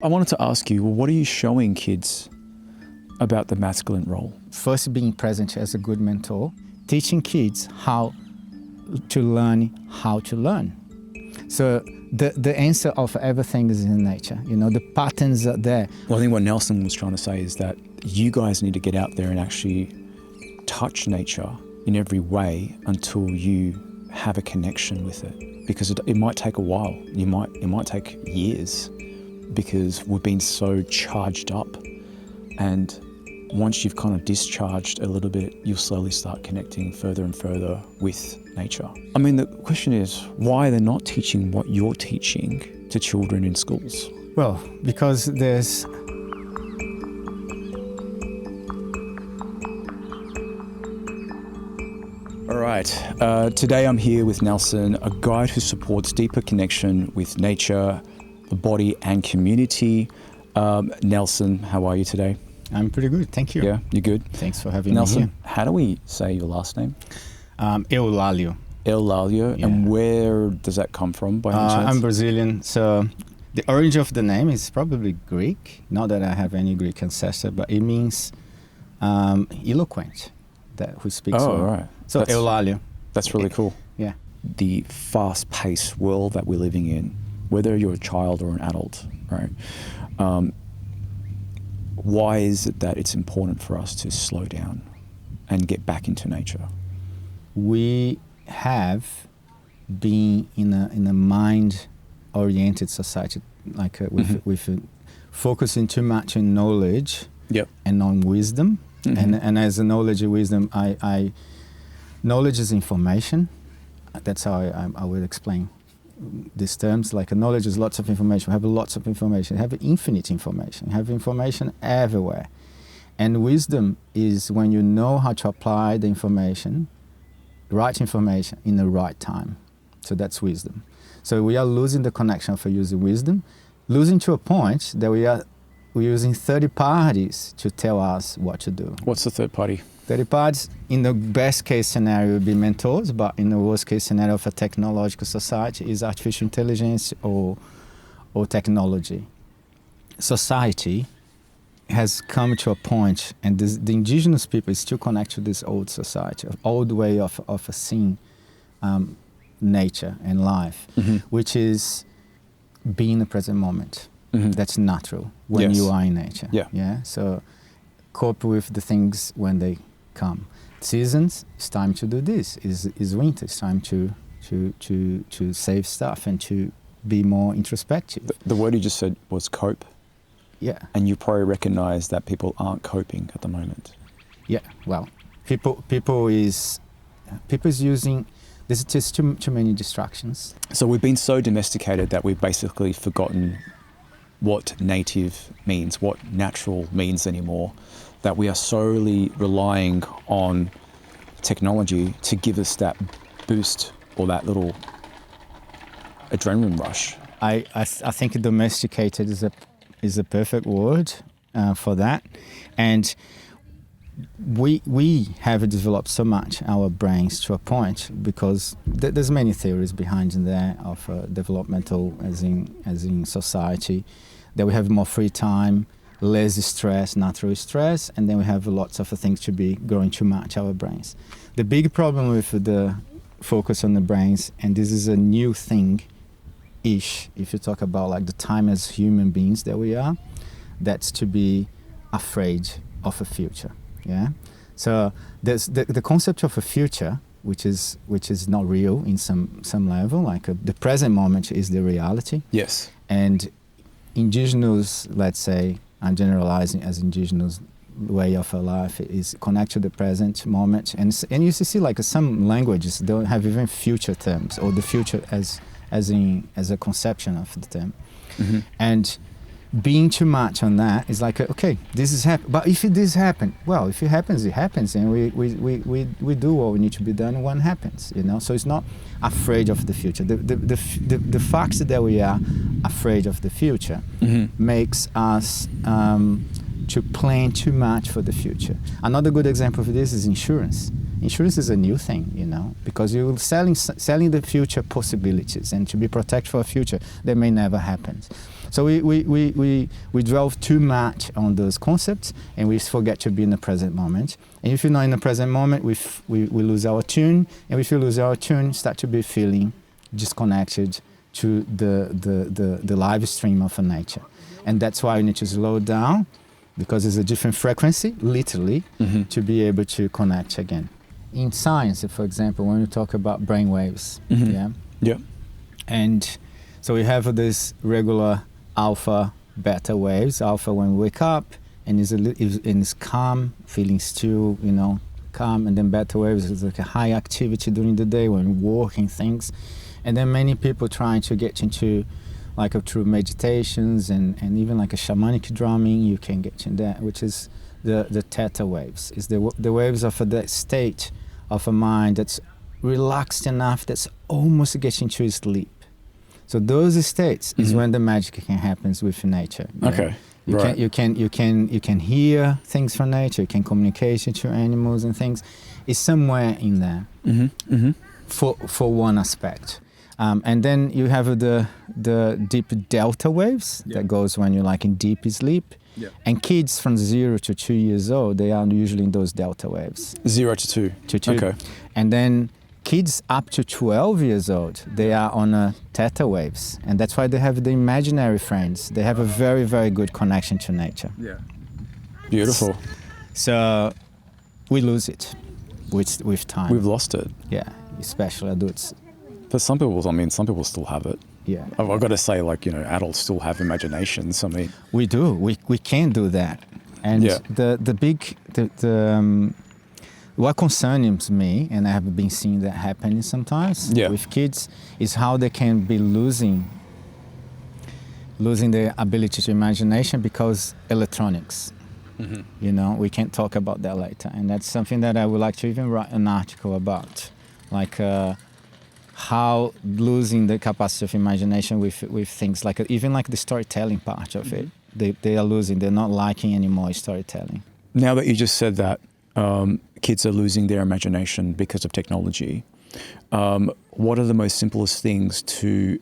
I wanted to ask you, well, what are you showing kids about the masculine role? First, being present as a good mentor, teaching kids how to learn how to learn. So the answer of everything is in nature. You know, the patterns are there. Well, I think what Nelson was trying to say is that you guys need to get out there and actually touch nature in every way until you have a connection with it, because it might take a while. It might take years, because we've been so charged up, and once you've kind of discharged a little bit, you'll slowly start connecting further and further with nature. I mean, the question is, why they're not teaching what you're teaching to children in schools? Well, because there's All right, today I'm here with Nelson, a guide who supports deeper connection with nature, the body and community. Nelson, how are you today? I'm pretty good, thank you. Yeah, you good? Thanks for having Nelson, me here. how do we say your last name? Eulalio. Eulalio, Yeah. and where does that come from by any chance? I'm Brazilian, so the origin of the name is probably Greek. Not that I have any Greek ancestor, but it means eloquent, that who speaks Oh, well. right. So Eulalio. That's really cool. Yeah. The fast-paced world that we're living in, whether you're a child or an adult, right? Why is it that it's important for us to slow down and get back into nature? We have been in a mind-oriented society, like with focusing too much on knowledge and on wisdom. Mm-hmm. And as a knowledge and wisdom, knowledge is information. That's how I would explain these terms. Like knowledge is lots of information. We have lots of information. We have infinite information. We have information everywhere. And wisdom is when you know how to apply the information, right information in the right time. So that's wisdom. So we are losing the connection for using wisdom, losing to a point that we're using third parties to tell us what to do. What's the third party? Third parties, in the best case scenario, would be mentors, but in the worst case scenario of a technological society is artificial intelligence or technology. Society has come to a point, and the indigenous people still connect to this old society, old way of seeing nature and life, mm-hmm. which is being in the present moment. Mm-hmm. That's natural when you are in nature. Yeah. So cope with the things when they come. Seasons, it's time to do this. Is winter, it's time to save stuff and to be more introspective. The word you just said was cope. Yeah. And you probably recognize that people aren't coping at the moment. Yeah. Well, people is using. There's just too many distractions. So we've been so domesticated that we've basically forgotten what native means, what natural means anymore, that we are solely relying on technology to give us that boost or that little adrenaline rush. I think domesticated is a perfect word for that. And we have developed so much our brains to a point, because there's many theories behind there of developmental as in society, that we have more free time, less stress, natural stress, and then we have lots of things to be growing too much our brains. The big problem with the focus on the brains, and this is a new thing-ish, if you talk about like the time as human beings that we are, that's to be afraid of a future. Yeah, so there's the concept of a future, which is not real in some level. Like the present moment is the reality. Yes. And indigenous, let's say, I'm generalizing as indigenous way of a life is connect to the present moment. And you see like some languages don't have even future terms, or the future as a conception of the term. Mm-hmm. And being too much on that is like, okay, this is happening. But if this happens, well, if it happens, it happens, and we do what we need to be done when it happens, you know. So it's not afraid of the future. The fact that we are afraid of the future mm-hmm. makes us to plan too much for the future. Another good example of this is insurance. Insurance is a new thing, you know, because you're selling the future possibilities, and to be protected for a future that may never happen. So we drove too much on those concepts, and we forget to be in the present moment. And if you're not in the present moment, we lose our tune, and if you lose our tune, start to be feeling disconnected to the live stream of nature. And that's why you need to slow down, because it's a different frequency, literally, to be able to connect again. In science, for example, when we talk about brain waves, and so we have this regular alpha, beta waves. Alpha when we wake up and is calm, feeling still, you know, calm, and then beta waves is like a high activity during the day when working things, and then many people trying to get into like through meditations and even like a shamanic drumming, you can get in that, which is the theta waves. Is the waves of that state of a mind that's relaxed enough that's almost getting to sleep. So those states is when the magic can happen with nature. Okay. You can hear things from nature. You can communicate to animals and things. It's somewhere in there for one aspect. And then you have the deep delta waves that goes when you're like in deep sleep. Yeah. And kids from 0 to 2 years old, they are usually in those delta waves. 0 to 2. To 2. Okay. And then kids up to 12 years old, they are on theta waves. And that's why they have the imaginary friends. They have a very, very good connection to nature. Yeah. Beautiful. So we lose it with time. We've lost it. Yeah, especially adults. For some people still have it. Yeah. I've got to say, like, you know, adults still have imaginations. I mean, we do. We can do that. And what concerns me, and I have been seeing that happening sometimes with kids, is how they can be losing the ability to imagination because electronics. You know, we can talk about that later. And that's something that I would like to even write an article about, like how losing the capacity of imagination with things like even like the storytelling part of it, they are losing. They're not liking anymore storytelling. Now that you just said that, kids are losing their imagination because of technology. What are the most simplest things to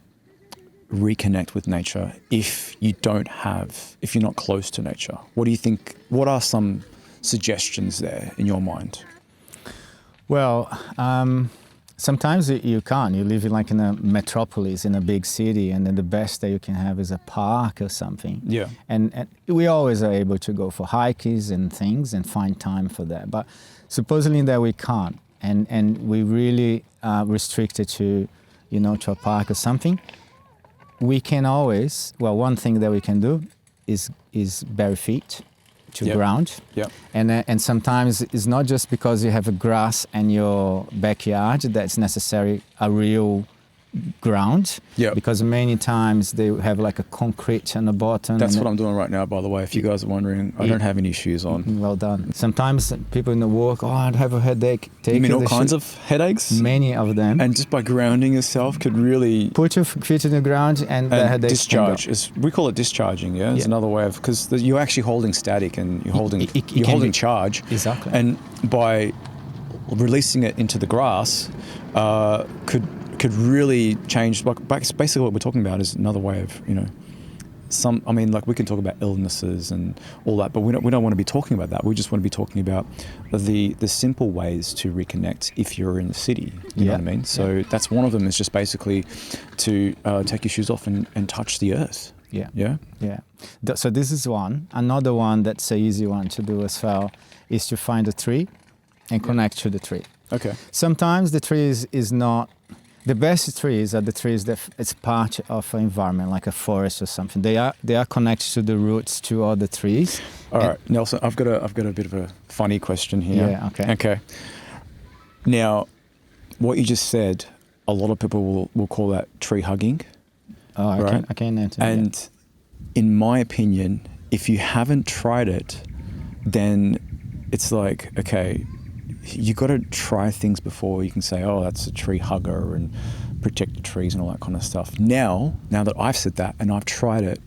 reconnect with nature if you're not close to nature? What do you think? What are some suggestions there in your mind? Well, sometimes you can't. You live in a metropolis, in a big city, and then the best that you can have is a park or something. Yeah. And we always are able to go for hikes and things and find time for that. But supposedly that we can't, and we really restricted to, you know, to a park or something. We can always. Well, one thing that we can do is bare feet to ground. Yeah. And sometimes it's not just because you have a grass in your backyard that's necessary a real ground. Yeah. Because many times they have like a concrete on the bottom. That's what I'm doing right now, by the way. If you guys are wondering, I don't have any shoes on. Well done. Sometimes people in the work, I have a headache. You mean all kinds of headaches? Many of them. And just by grounding yourself could really... Put your feet in the ground and the headache discharge. We call it discharging, yeah? It's another way of... Because you're actually holding static and you're holding charge. Exactly. And by releasing it into the grass could really change. Like basically, what we're talking about is another way of, you know, we can talk about illnesses and all that, but we don't want to be talking about that. We just want to be talking about the simple ways to reconnect if you're in the city. You know what I mean? So that's one of them. Is just basically to take your shoes off and touch the earth. Yeah. Yeah. Yeah. So this is one. Another one that's an easy one to do as well is to find a tree and connect to the tree. Okay. Sometimes the tree is not. The best trees are the trees that it's part of an environment, like a forest or something. They are connected to the roots to other trees. All right, Nelson, I've got a bit of a funny question here. Yeah, okay. Okay. Now, what you just said, a lot of people will call that tree hugging. Oh, I can answer. And in my opinion, if you haven't tried it, then it's like, okay, you got to try things before you can say, oh, that's a tree hugger and protect the trees and all that kind of stuff. Now that I've said that and I've tried it,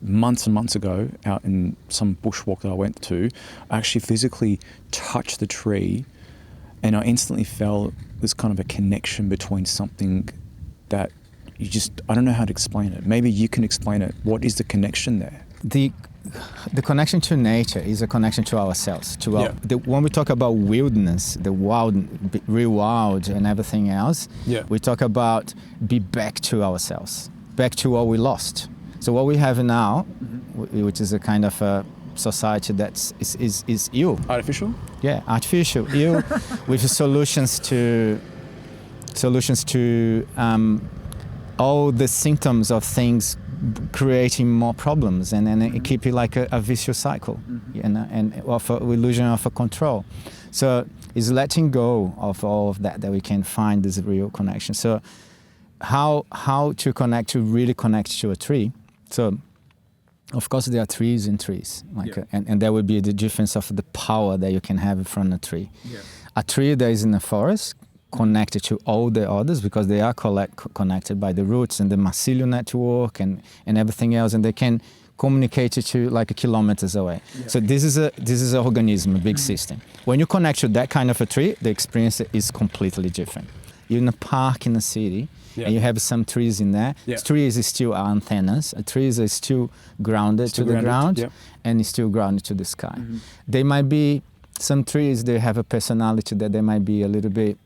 months and months ago, out in some bushwalk that I went to, I actually physically touched the tree, and I instantly felt this kind of a connection between something that I don't know how to explain it. Maybe you can explain it. What is the connection there? The connection to nature is a connection to ourselves. When we talk about wilderness, the wild, real wild and everything else, we talk about be back to ourselves, back to what we lost. So what we have now, which is a kind of a society that is ill. Artificial? Yeah, artificial, ill, with solutions to all the symptoms of things creating more problems, and it keep it like a vicious cycle, and of an illusion of a control. So it's letting go of all of that we can find this real connection. So how to connect, to really connect to a tree. So of course there are trees and trees, and there would be the difference of the power that you can have from a tree. A tree that is in the forest connected to all the others because they are connected by the roots and the mycelial network and everything else, and they can communicate to like kilometers away. So this is an organism, a big system. When you connect to that kind of a tree, the experience is completely different. You're in a park in a city, and you have some trees in there. Trees is still antennas. Trees are still grounded to the ground, and it's still grounded to the sky. They might be, some trees, they have a personality that they might be a little bit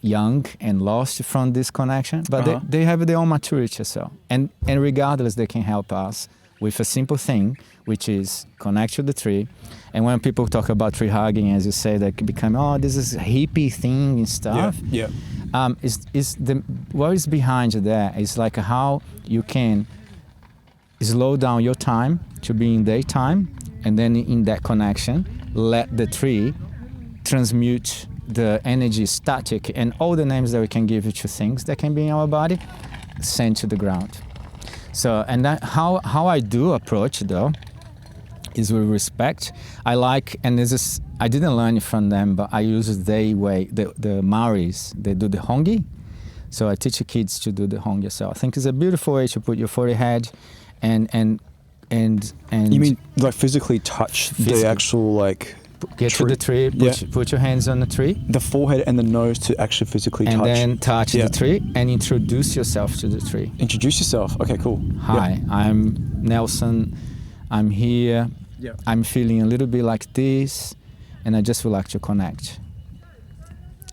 young and lost from this connection, but they have their own maturity as well. And regardless, they can help us with a simple thing, which is connect to the tree. And when people talk about tree hugging, as you say, they can become, this is a hippie thing and stuff. What is behind that is like how you can slow down your time to be in daytime, and then in that connection, let the tree transmute the energy, static, and all the names that we can give to things that can be in our body, sent to the ground. So, and that, how I do approach though, is with respect. I like, and this is, I didn't learn it from them, but I use the way, the Maoris, they do the hongi. So I teach the kids to do the hongi. So I think it's a beautiful way to put your forehead and you mean like physically touch the actual like get tree. To the tree, put your hands on the tree. The forehead and the nose to actually physically touch. And then touch the tree and introduce yourself to the tree. Introduce yourself. Okay, cool. Hi, I'm Nelson. I'm here. I'm feeling a little bit like this, and I just would like to connect.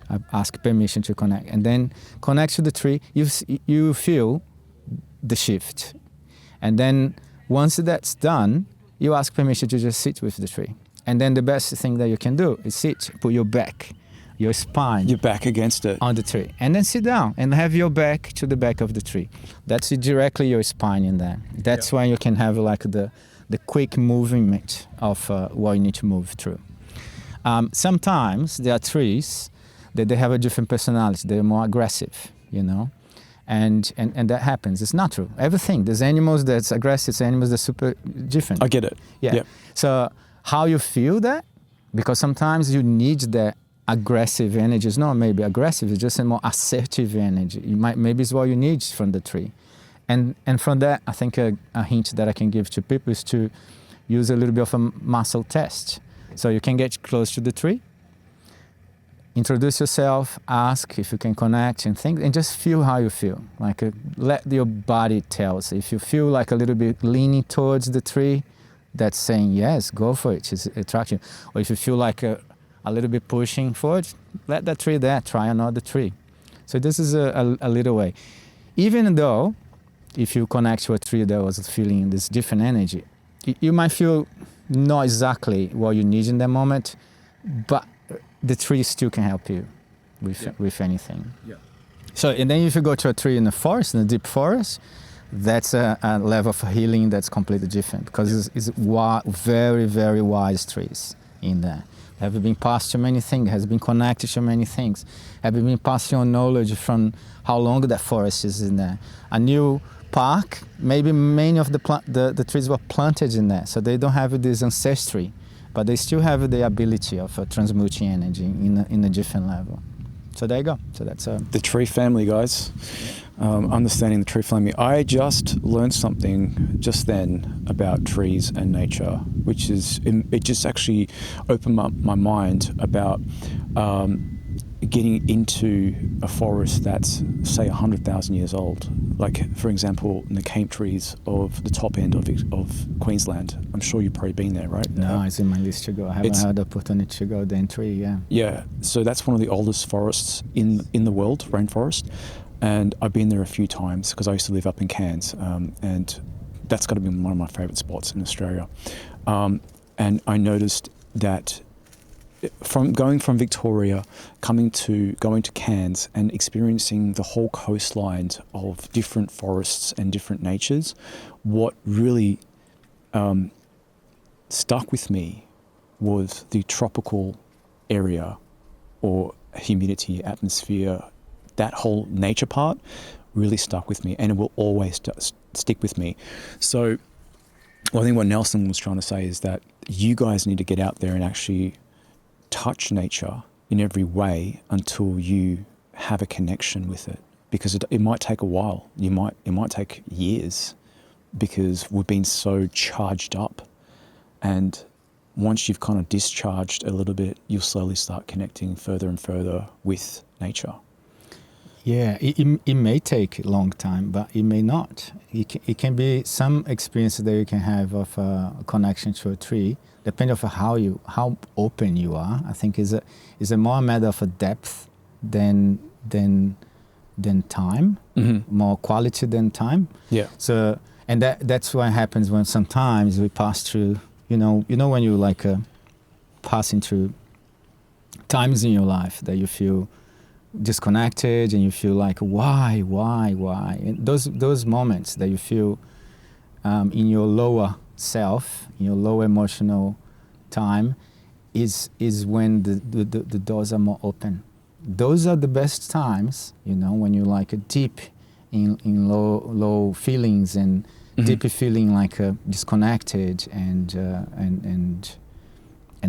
I ask permission to connect. And then connect to the tree. You feel the shift. And then once that's done, you ask permission to just sit with the tree. And then the best thing that you can do is sit, put your back, your spine. Your back against it. On the tree. And then sit down and have your back to the back of the tree. That's directly your spine in there. That's when you can have like the quick movement of what you need to move through. Sometimes there are trees that they have a different personality. They're more aggressive, you know. And that happens. It's natural. Everything. There's animals that's aggressive, there's animals that's super different. I get it. Yeah. So how you feel that? Because sometimes you need that aggressive energy. It's not maybe aggressive, it's just a more assertive energy. Maybe it's what you need from the tree. And from that, I think a hint that I can give to people is to use a little bit of a muscle test. So you can get close to the tree, introduce yourself, ask if you can connect and think, and just feel how you feel. Like let your body tell us. If you feel like a little bit leaning towards the tree, that's saying yes, go for it, it's attraction. Or if you feel like a little bit pushing forward, let that tree there, try another tree. So this is a little way. Even though, if you connect to a tree that was feeling this different energy, you might feel not exactly what you need in that moment, but the tree still can help you with anything. So, and then if you go to a tree in the forest, in the deep forest, that's a level of healing that's completely different because it's very, very wise trees in there. Have been passed to many things, has been connected to many things, have been passing on knowledge from how long that forest is in there. A new park, maybe many of the trees were planted in there, so they don't have this ancestry, but they still have the ability of transmuting energy in a different level. So there you go. So that's the tree family, guys. Understanding the tree family. I just learned something just then about trees and nature, which is, it just actually opened up my mind about getting into a forest that's, say, 100,000 years old. Like, for example, in the cane trees of the top end of Queensland. I'm sure you've probably been there, right? No, it's in my list to go. I haven't had the opportunity to go there in tree, yeah. Yeah, so that's one of the oldest forests in the world, rainforest. And I've been there a few times because I used to live up in Cairns, and that's got to be one of my favourite spots in Australia. And I noticed that going from Victoria, going to Cairns and experiencing the whole coastline of different forests and different natures, what really stuck with me was the tropical area or humidity, atmosphere. That whole nature part really stuck with me, and it will always stick with me. So I think what Nelson was trying to say is that you guys need to get out there and actually touch nature in every way until you have a connection with it, because it might take a while. It might take years, because we've been so charged up, and once you've kind of discharged a little bit, you'll slowly start connecting further and further with nature. Yeah, it may take a long time, but it may not. It can be some experience that you can have of a connection to a tree, depending on how open you are. I think is a more matter of a depth than time, more quality than time. Yeah. So, and that's what happens when sometimes we pass through. You know when you like passing through times in your life that you feel disconnected and you feel like why, and those moments that you feel in your lower self, in your lower emotional time, is when the doors are more open. Those are the best times, when you're like deep in low feelings and deep feeling like disconnected and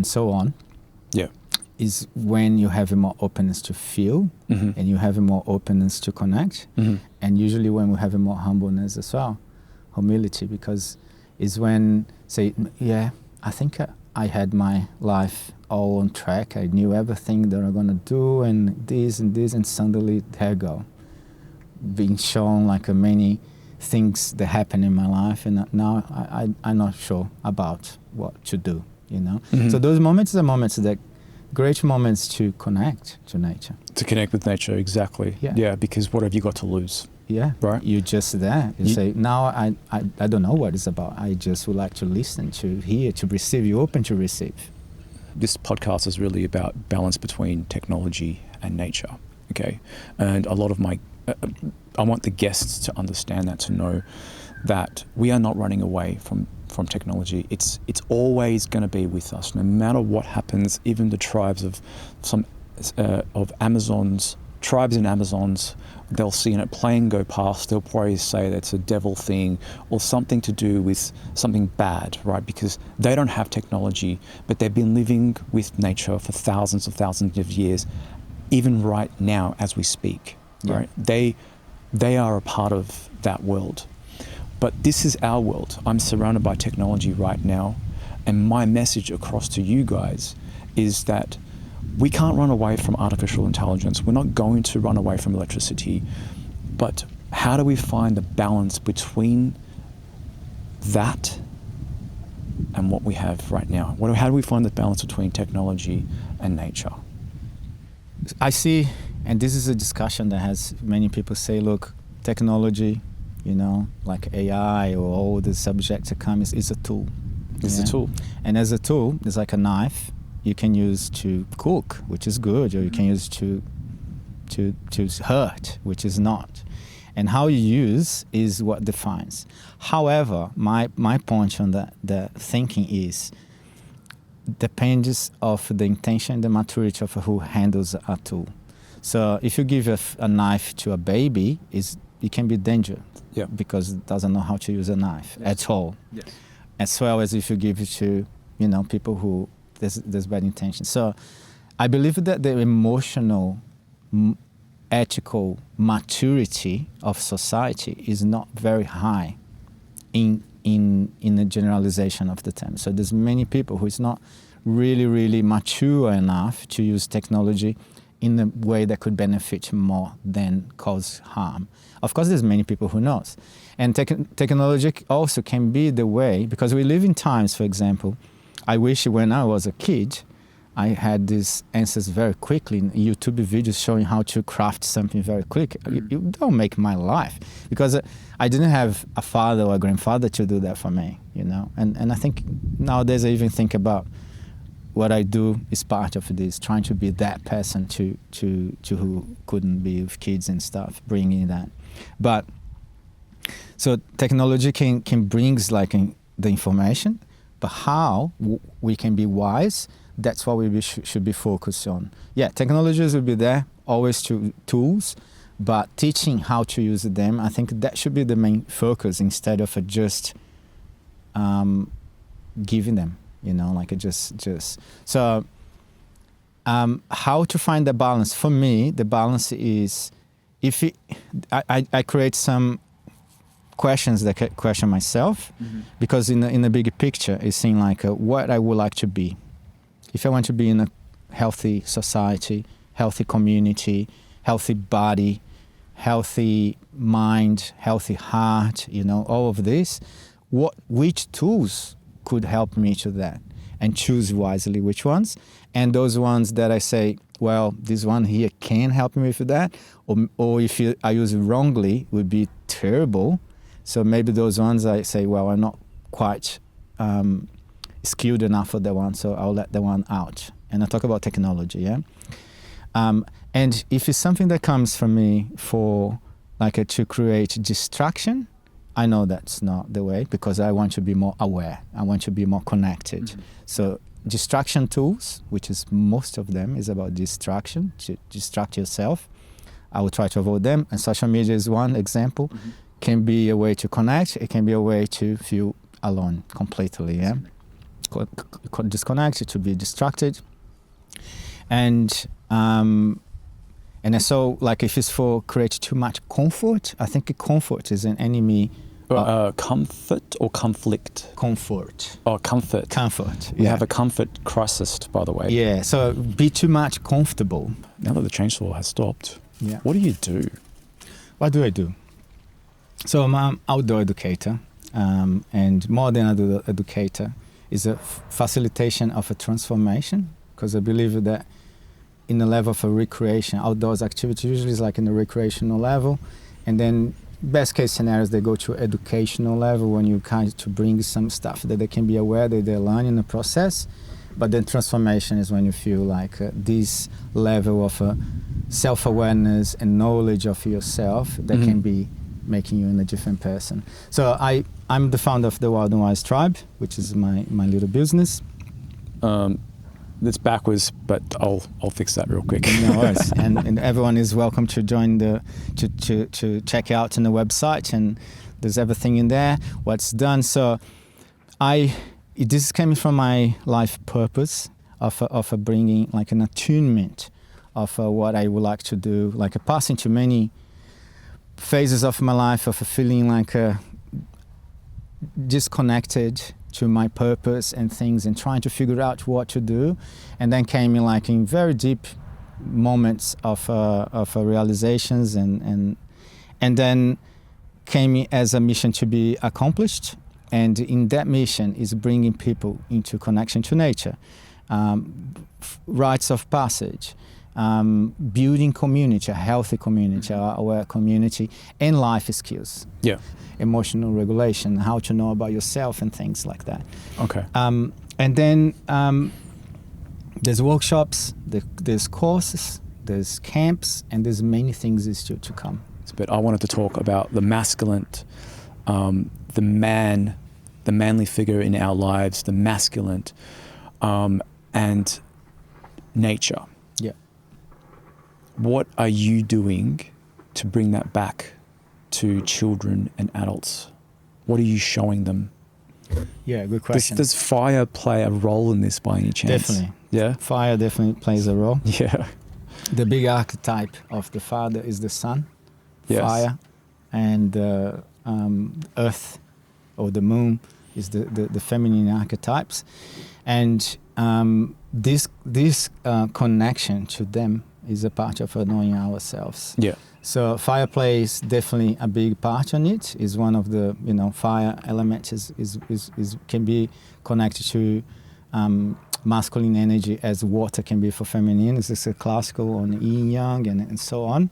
so on. Yeah. Is when you have a more openness to feel, and you have a more openness to connect, and usually when we have a more humbleness as well, humility, because is when say, yeah, I think I had my life all on track. I knew everything that I'm gonna do, and this, and suddenly there you go, being shown like many things that happen in my life, and now I'm not sure about what to do. So those moments are moments that. Great moments to connect to nature. To connect with nature, exactly. Yeah, because what have you got to lose? Yeah, right. You're just there. You say, now I don't know what it's about. I just would like to listen, to hear, to receive. You're open to receive. This podcast is really about balance between technology and nature. Okay, and a lot of I want the guests to understand that, to know that we are not running away from technology. It's always going to be with us, no matter what happens. Even the tribes of Amazons, tribes in Amazons, they'll see a plane go past, they'll probably say that's a devil thing or something to do with something bad, right? Because they don't have technology, but they've been living with nature for thousands of years, even right now as we speak, right? They are a part of that world. But this is our world. I'm surrounded by technology right now, and my message across to you guys is that we can't run away from artificial intelligence. We're not going to run away from electricity, but how do we find the balance between that and what we have right now? How do we find the balance between technology and nature? I see, and this is a discussion that has many people say, look, technology, like AI or all the subjects that come is a tool. It's a tool. And as a tool, it's like a knife you can use to cook, which is good, or you can use to hurt, which is not. And how you use is what defines. However, my point on the thinking is depends of the intention, the maturity of who handles a tool. So if you give a knife to a baby, it can be dangerous. Yeah. Because it doesn't know how to use a knife at all. Yes. As well as if you give it to, people who there's bad intention. So I believe that the emotional ethical maturity of society is not very high in the generalization of the term. So there's many people who is not really mature enough to use technology in a way that could benefit more than cause harm. Of course, there's many people who knows. And technology also can be the way, because we live in times, for example, I wish when I was a kid, I had these answers very quickly in YouTube videos showing how to craft something very quick. You don't make my life, because I didn't have a father or a grandfather to do that for me, you know. And I think nowadays I even think about what I do is part of this, trying to be that person to who couldn't be with kids and stuff, bringing that. But so technology can bring like the information, but how we can be wise, that's what we should be focused on. Yeah, technologies will be there, always tools, but teaching how to use them, I think that should be the main focus instead of just giving them, you know, like just. So how to find the balance? For me, the balance is I create some questions that question myself, because in the bigger picture, it's seeing like what I would like to be. If I want to be in a healthy society, healthy community, healthy body, healthy mind, healthy heart, you know, all of this, which tools could help me to that? And choose wisely which ones. And those ones that I say, well, this one here can help me with that, or if I use it wrongly, would be terrible. So maybe those ones I say, well, I'm not quite skilled enough for that one, so I'll let that one out. And I talk about technology, yeah? And if it's something that comes from me for like to create distraction, I know that's not the way, because I want to be more aware. I want to be more connected. So distraction tools, which is most of them, is about distraction, to distract yourself. I will try to avoid them. And social media is one example. Can be a way to connect. It can be a way to feel alone completely, yeah? Disconnected, to be distracted. And so, like, if it's for create too much comfort, I think comfort is an enemy. Comfort or conflict? Comfort. Oh, comfort. Comfort. We have a comfort crisis, by the way. Yeah, so be too much comfortable. Now that the chainsaw has stopped, yeah. What do you do? What do I do? So I'm an outdoor educator, and more than an educator, is a facilitation of a transformation, because I believe that in the level of a recreation, outdoors activity usually is like in the recreational level, and then best case scenarios they go to educational level when you kind of to bring some stuff that they can be aware that they learn in the process. But then transformation is when you feel like this level of self-awareness and knowledge of yourself that can be making you in a different person. So I'm the founder of the Wild and Wise Tribe, which is my little business. That's backwards, but I'll fix that real quick. No worries. and everyone is welcome to join to check out on the website, and there's everything in there, what's done. So this is coming from my life purpose of bringing like an attunement of what I would like to do, like a passing to many phases of my life of feeling like disconnected to my purpose and things, and trying to figure out what to do, and then came in like in very deep moments of realizations, and then came in as a mission to be accomplished, and in that mission is bringing people into connection to nature, rites of passage, building community, a healthy community, aware community, and life skills. Yeah. Emotional regulation, how to know about yourself and things like that. Okay. And then there's workshops, there's courses, there's camps, and there's many things to come. But I wanted to talk about the masculine, the manly figure in our lives, the masculine, and nature. Yeah. What are you doing to bring that back to children and adults? What are you showing them? Yeah, good question. Does fire play a role in this by any chance? Definitely. Yeah? Fire definitely plays a role. Yeah. the big archetype of the father is the sun, Yes. fire, and earth or the moon is the feminine archetypes. And this connection to them is a part of knowing ourselves. Yeah. So fire plays definitely a big part on it. Is one of the fire elements is can be connected to masculine energy as water can be for feminine. This is a classical on yin yang and so on.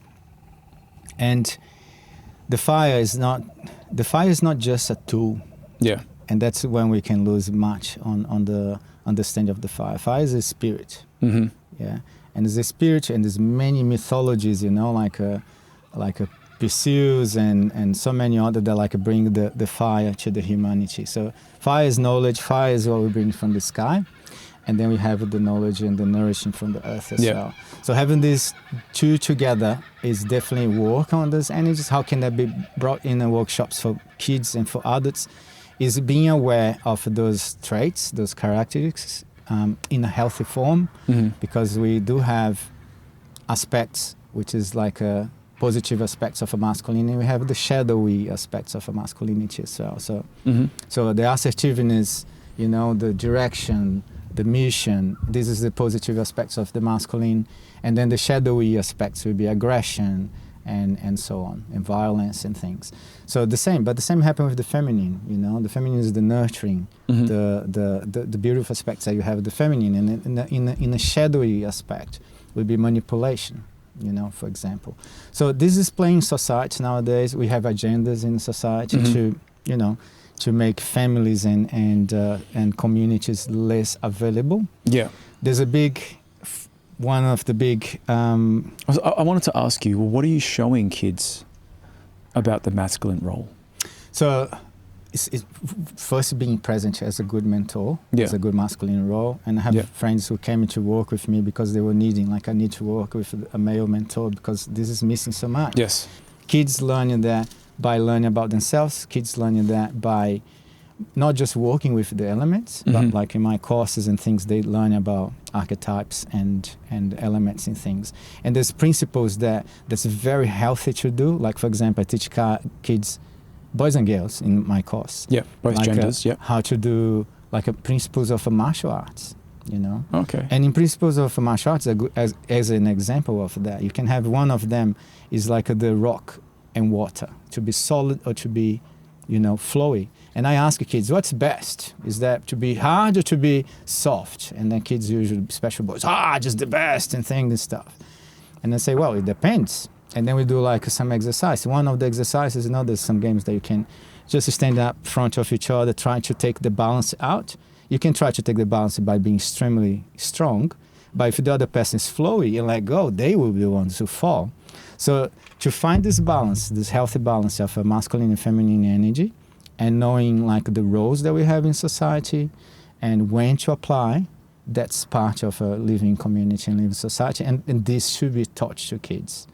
And the fire is not just a tool. Yeah. And that's when we can lose much on the understanding of the fire. Fire is a spirit. Mm-hmm. Yeah. And there's a spirit, and there's many mythologies, like Perseus and so many other that bring the fire to the humanity. So fire is knowledge. Fire is what we bring from the sky, and then we have the knowledge and the nourishing from the earth as well. So having these two together is definitely work on those energies. How can that be brought in workshops for kids and for adults? Is being aware of those traits, those characteristics, in a healthy form, because we do have aspects which is like a positive aspects of a masculinity. We have the shadowy aspects of a masculinity as well. So, so the assertiveness, the direction, the mission. This is the positive aspects of the masculine, and then the shadowy aspects will be aggression and so on, and violence and things. So the same happens with the feminine. The feminine is the nurturing, the beautiful aspects that you have of the feminine, and in a shadowy aspect would be manipulation. For example. So this is playing society nowadays. We have agendas in society to make families and communities less available. Yeah. There's one of the big... I wanted to ask you, what are you showing kids about the masculine role? So it's first being present as a good mentor, as a good masculine role. And I have friends who came to work with me because they were needing, I need to work with a male mentor because this is missing so much. Yes. Kids learning that by learning about themselves, kids learning that by not just working with the elements, but like in my courses and things, they learn about archetypes and elements and things. And there's principles that's very healthy to do. Like, for example, I teach kids, boys and girls, in my course. Yeah, both genders, how to do, principles of martial arts, Okay. And in principles of martial arts, as an example of that, you can have one of them is like the rock and water, to be solid or to be, flowy. And I ask kids, what's best? Is that to be hard or to be soft? And then kids usually, special boys, just the best and things and stuff. And I say, well, it depends. And then we do some exercise. One of the exercises, there's some games that you can just stand up in front of each other, try to take the balance out. You can try to take the balance by being extremely strong. But if the other person is flowy and let go, they will be the ones who fall. So to find this balance, this healthy balance of a masculine and feminine energy, and knowing the roles that we have in society and when to apply, that's part of a living community and living society. And this should be taught to kids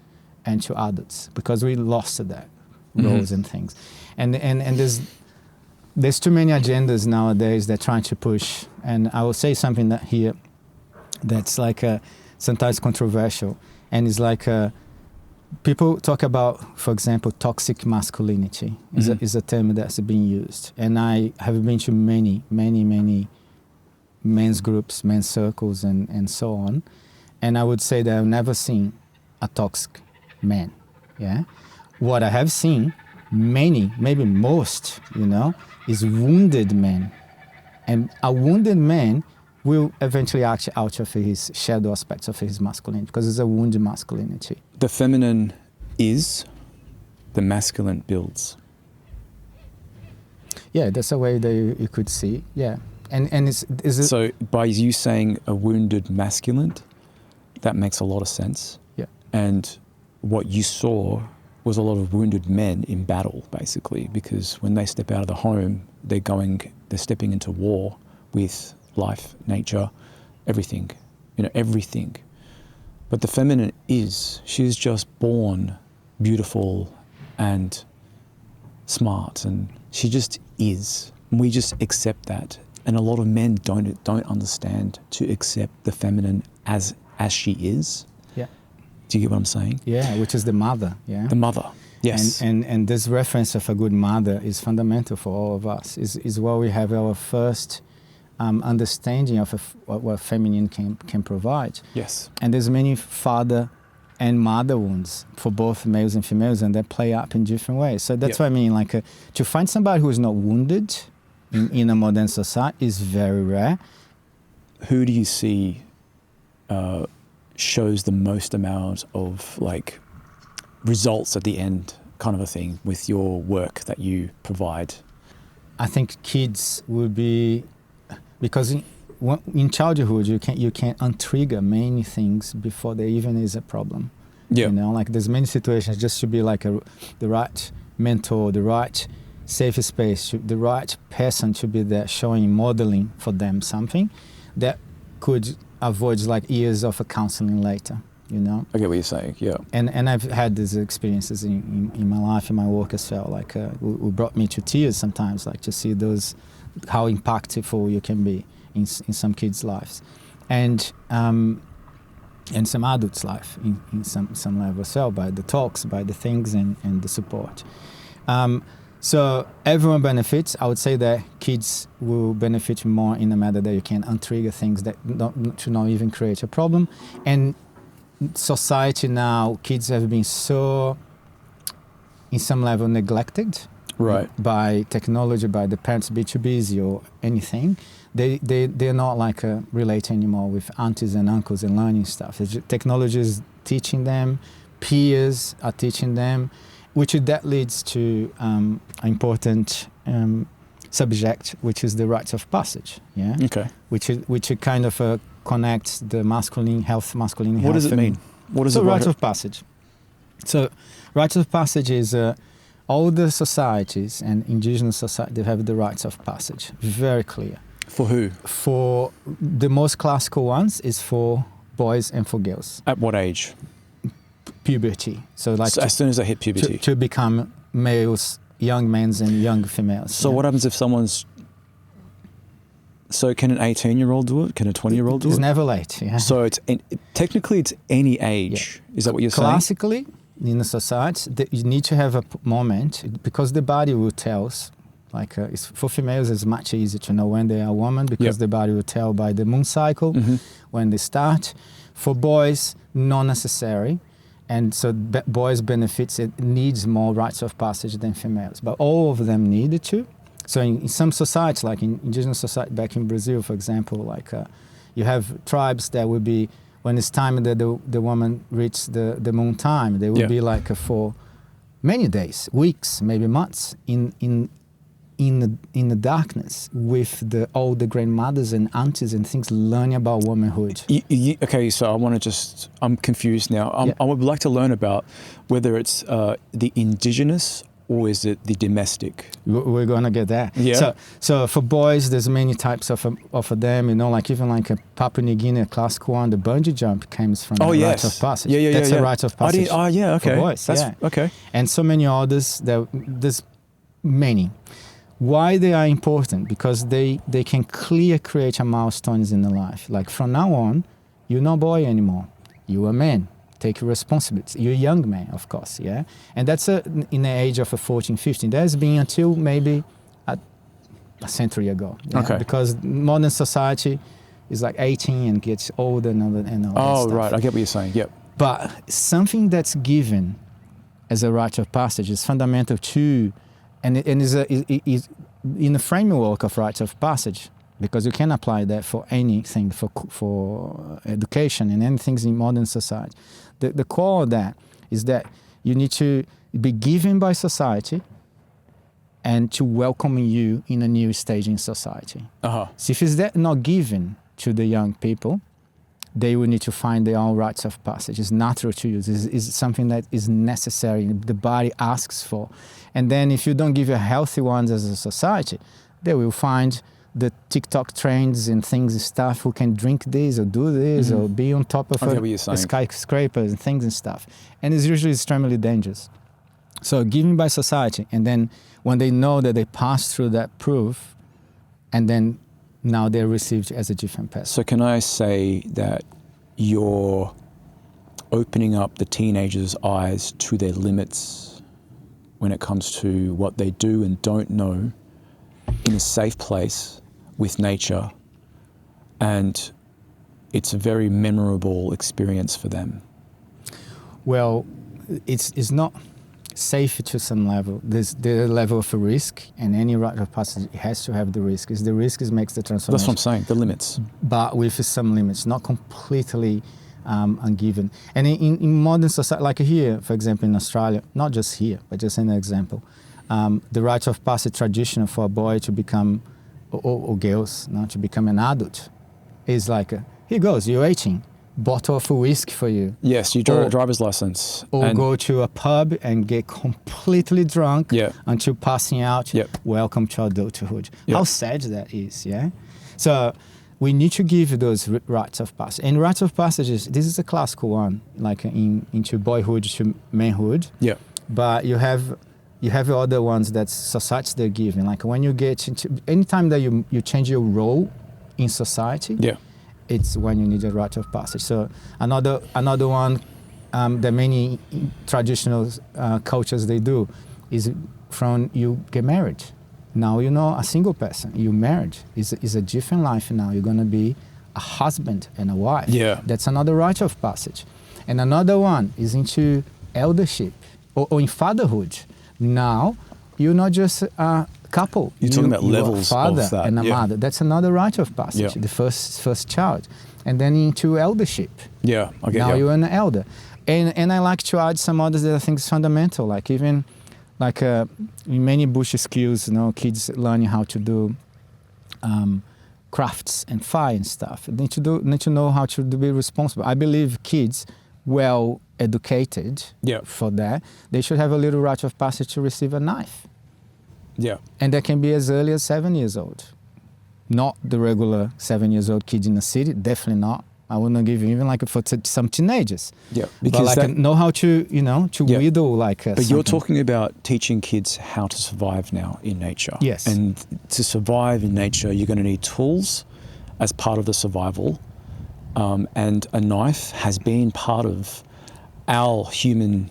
and to adults, because we lost that roles and things. And there's too many agendas nowadays that trying to push. And I will say something that's sometimes controversial, and it's people talk about, for example, toxic masculinity is a term that's being used. And I have been to many men's groups, men's circles, and so on. And I would say that I've never seen a toxic man. Yeah. What I have seen, many, maybe most, is wounded men. And a wounded man will eventually act out of his shadow aspects of his masculinity, because it's a wounded masculinity. The feminine is, the masculine builds. Yeah, that's a way that you could see. Yeah. And is it... So by you saying a wounded masculine, that makes a lot of sense. Yeah. And what you saw was a lot of wounded men in battle, basically, because when they step out of the home, they're stepping into war with life, nature, everything, everything. But the feminine she's just born beautiful and smart, and she just is. We just accept that. And a lot of men don't understand to accept the feminine as she is. Yeah. Do you get what I'm saying? Yeah, which is the mother. Yeah. The mother. Yes. And this reference of a good mother is fundamental for all of us. Is where we have our first understanding of what feminine can provide. Yes. And there's many father and mother wounds for both males and females, and they play up in different ways. So that's what I mean. Like to find somebody who is not wounded in a modern society is very rare. Who do you see shows the most amount of like results at the end, kind of a thing, with your work that you provide? I think kids will be, because in childhood you can untrigger many things before there even is a problem. Yeah. You know, like there's many situations just to be like the right mentor, the right safe space, the right person to be there showing, modeling for them something that could avoid like years of a counseling later, you know? I get what you're saying, yeah. And I've had these experiences in my life, in my work as well, like who brought me to tears sometimes, like to see those, how impactful you can be in some kids' lives. And some adults' life in some level as well, by the talks, by the things and the support. So everyone benefits. I would say that kids will benefit more in the matter that you can untrigger things that should not even create a problem. And society now, kids have been so, in some level, neglected. Right. By technology, by the parents be too busy or anything. They're not like relate anymore with aunties and uncles and learning stuff. Technology is teaching them, peers are teaching them, which that leads to an important subject, which is the rites of passage. Yeah. Okay. Which kind of connects the masculine health. What does it mean? What is so a rite of passage? So rites of passage is all the societies and indigenous society, they have the rites of passage. Very clear. For who? For the most classical ones is for boys and for girls. At what age? Puberty. So like as soon as they hit puberty. To become males, young men and young females. So what happens if someone's... So can an 18-year-old do it? Can a 20-year-old do it? It's never late. Yeah. So technically it's any age. Yeah. Is that what you're saying? Classically, in the society, you need to have a moment, because the body will tell us. Like for females, it's much easier to know when they are a woman, because the body will tell by the moon cycle when they start. For boys, not necessary. And so boys benefits, it needs more rites of passage than females, but all of them needed to. So in some societies, like in indigenous society back in Brazil, for example, like you have tribes that will be, when it's time that the woman reaches the moon time, they will be like for many days, weeks, maybe months in the darkness with all the grandmothers and aunties and things, learning about womanhood. Okay, so I want to just, I'm confused now. I would like to learn about whether it's the indigenous or is it the domestic? We're going to get there. Yeah. So for boys, there's many types of them, you know, like even like a Papua New Guinea classical one, the bungee jump comes from the rite of passage. That's a rite of passage okay. for boys. Okay. And so many others, there's many. Why they are important? Because they can create a milestones in the life. Like from now on, you're not a boy anymore. You're a man. Take responsibility. You're a young man, of course, yeah? And that's in the age of 14, 15. That's been until maybe a century ago. Yeah? Okay. Because modern society is like 18 and gets older and all that stuff. Right. I get what you're saying. Yep. But something that's given as a rite of passage is fundamental to, and is in the framework of rites of passage, because you can apply that for anything, for education and anything in modern society. The core of that is that you need to be given by society and to welcome you in a new stage in society. So if it's not given to the young people, they will need to find their own rites of passage. It's natural to use. It's something that is necessary, the body asks for. And then if you don't give your healthy ones as a society, they will find the TikTok trends and things and stuff who can drink this or do this or be on top of a skyscraper and things and stuff. And it's usually extremely dangerous. So given by society, and then when they know that they passed through that proof, and then now they're received as a different person. So can I say that your opening up the teenager's eyes to their limits when it comes to what they do and don't know in a safe place with nature. And it's a very memorable experience for them. Well, it's not safe to some level. There's the level of risk, and any rite of passage has to have the risk. Is the risk makes the transformation. That's what I'm saying, the limits. But with some limits, not completely ungiven. And in modern society, like here, for example, in Australia, not just here, but just an example, the rite of passage tradition for a boy to become, or girls, to become an adult, is like, here goes, you're 18. Bottle of whiskey for you. Yes, you draw a driver's license. Or go to a pub and get completely drunk until passing out. Welcome to adulthood. How sad that is, yeah? So we need to give those rites of passage. And rites of passages, this is a classical one, like into boyhood to manhood. Yeah. But you have other ones that society they're giving. Like when you get into, anytime that you change your role in society, it's when you need a rite of passage. So another one that many traditional cultures they do is from you get married. Now you're not a single person. You're married. It's a different life now. You're going to be a husband and a wife. Yeah. That's another rite of passage. And another one is into eldership or in fatherhood. Now you're not just a couple. You're talking about levels father of that. And a mother. That's another rite of passage. The first child. And then into eldership. Yeah, okay. Now you're an elder. And I like to add some others that I think is fundamental, like even like in many bush skills, kids learning how to do crafts and fire and stuff. They need to know how to be responsible. I believe kids well educated for that, they should have a little rite of passage to receive a knife. Yeah. And that can be as early as 7 years old. Not the regular 7 years old kid in the city, definitely not. I wouldn't give you even like for some teenagers. Yeah, because but know how to widow like. But something. You're talking about teaching kids how to survive now in nature. Yes. And to survive in nature, you're going to need tools as part of the survival, and a knife has been part of our human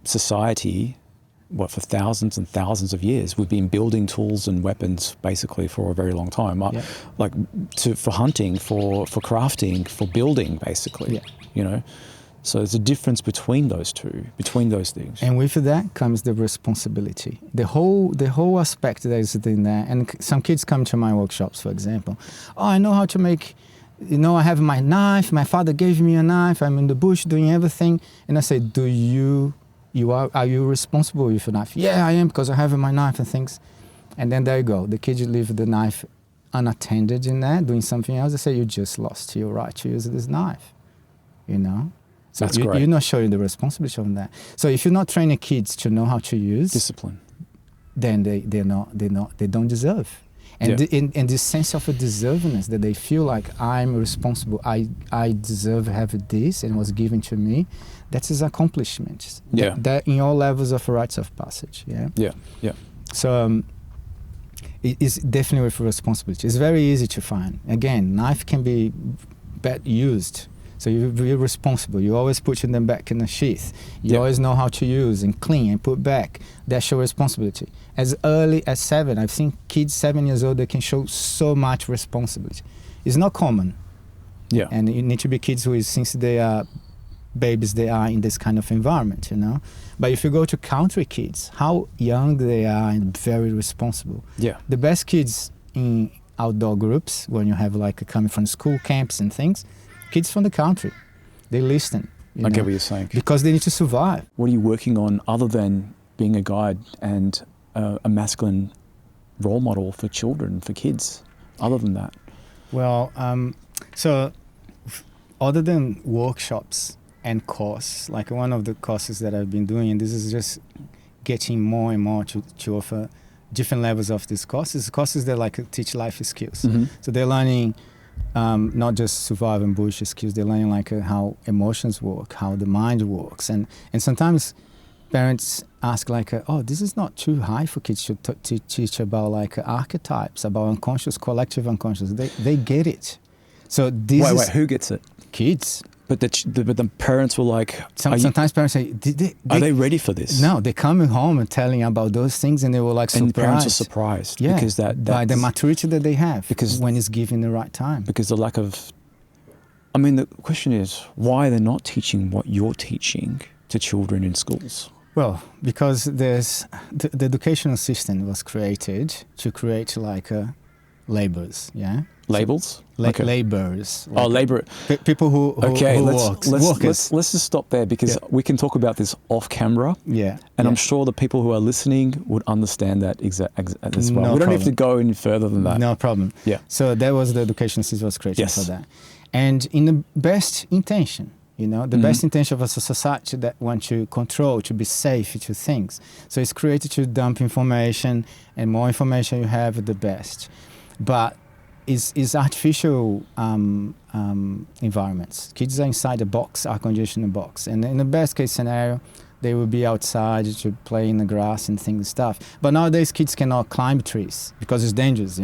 society. For thousands and thousands of years, we've been building tools and weapons basically for a very long time. For hunting, for crafting, for building, basically. So there's a difference between those things. And with that comes the responsibility. The whole aspect that is in there. And some kids come to my workshops, for example. Oh, I know how to make. I have my knife. My father gave me a knife. I'm in the bush doing everything. And I say, are you responsible with your knife? Yeah, I am, because I have my knife and things. And then there you go. The kid leave the knife unattended in there, doing something else. They say, you just lost your right to use this knife. So that's great. You're not showing the responsibility on that. So if you're not training kids to know how to use discipline, then they don't deserve. And and this sense of a deservedness that they feel like I'm responsible, I deserve to have this and it was given to me. That's his accomplishment. Yeah. That in all levels of rites of passage. Yeah. Yeah. Yeah. So it's definitely with responsibility. It's very easy to find. Again, knife can be bad used. So you're responsible. You always putting them back in the sheath. You always know how to use and clean and put back. That's your responsibility. As early as 7, I've seen kids 7 years old that can show so much responsibility. It's not common. Yeah. And you need to be kids who, since they are babies, they are in this kind of environment, But if you go to country kids, how young they are and very responsible. Yeah. The best kids in outdoor groups, when you have coming from school camps and things, kids from the country, they listen. I get what you're saying. Because they need to survive. What are you working on other than being a guide and a masculine role model for children, for kids, other than that? Well, so other than workshops and course, like one of the courses that I've been doing, and this is just getting more and more to offer different levels of these courses that teach life skills. Mm-hmm. So they're learning not just survival and bush skills, they're learning how emotions work, how the mind works. And sometimes parents ask this is not too high for kids to teach about archetypes, about unconscious, collective unconscious. They get it. So this Wait, who gets it? Kids. But the parents were like, sometimes parents say, are they ready for this? No, they coming home and telling about those things, and they were like surprised. And parents are surprised because by the maturity that they have, because when it's given the right time. Because the lack of, I mean, the question is why they're not teaching what you're teaching to children in schools. Well, because there's the educational system was created to create like labors, yeah. Labels? Laborers. Like labor. People who let's just stop there, because we can talk about this off camera. Yeah. And I'm sure the people who are listening would understand that as well. No we don't problem. have to go any further than that. No problem. Yeah. So that was the education system was created for that. And in the best intention, the best intention of a society that wants to control, to be safe to things. So it's created to dump information, and more information you have, the best. But it's artificial environments. Kids are inside a box, air-conditioned box. And in the best case scenario, they will be outside to play in the grass and things and stuff. But nowadays, kids cannot climb trees because it's dangerous,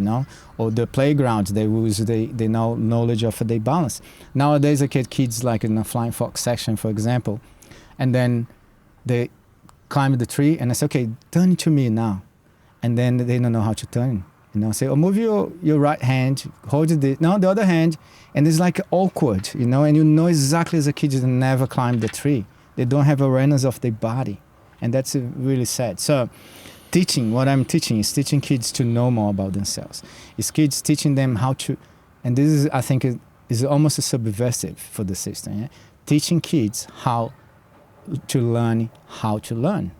Or the playgrounds, they know knowledge of their balance. Nowadays, I get kids like in a flying fox section, for example, and then they climb the tree and I say, okay, turn to me now. And then they don't know how to turn. Say, move your right hand, hold the other hand, and it's like awkward, and you know exactly as a kid that never climbed the tree. They don't have awareness of their body, and that's really sad. So what I'm teaching is teaching kids to know more about themselves. It's kids teaching them how to, and this is, I think, is almost a subversive for the system, yeah? Teaching kids how to learn how to learn.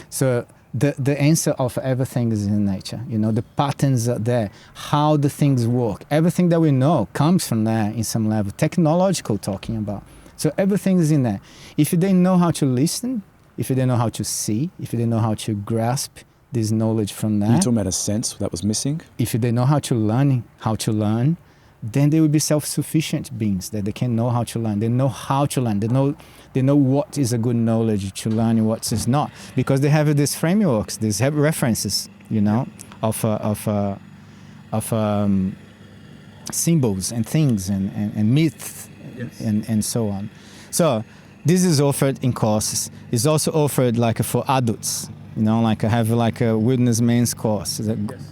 So the answer of everything is in nature. The patterns are there, how the things work. Everything that we know comes from there in some level, technological talking about. So everything is in there. If they know how to listen, if they know how to see, if they know how to grasp this knowledge from there. You're talking about a sense that was missing? If they know how to learn, then they will be self-sufficient beings, that they can know how to learn. They know how to learn. They know what is a good knowledge to learn and what is not, because they have these frameworks, these references, of symbols and things and myths and so on. So this is offered in courses. It's also offered like for adults. Like I have like a wilderness men's course.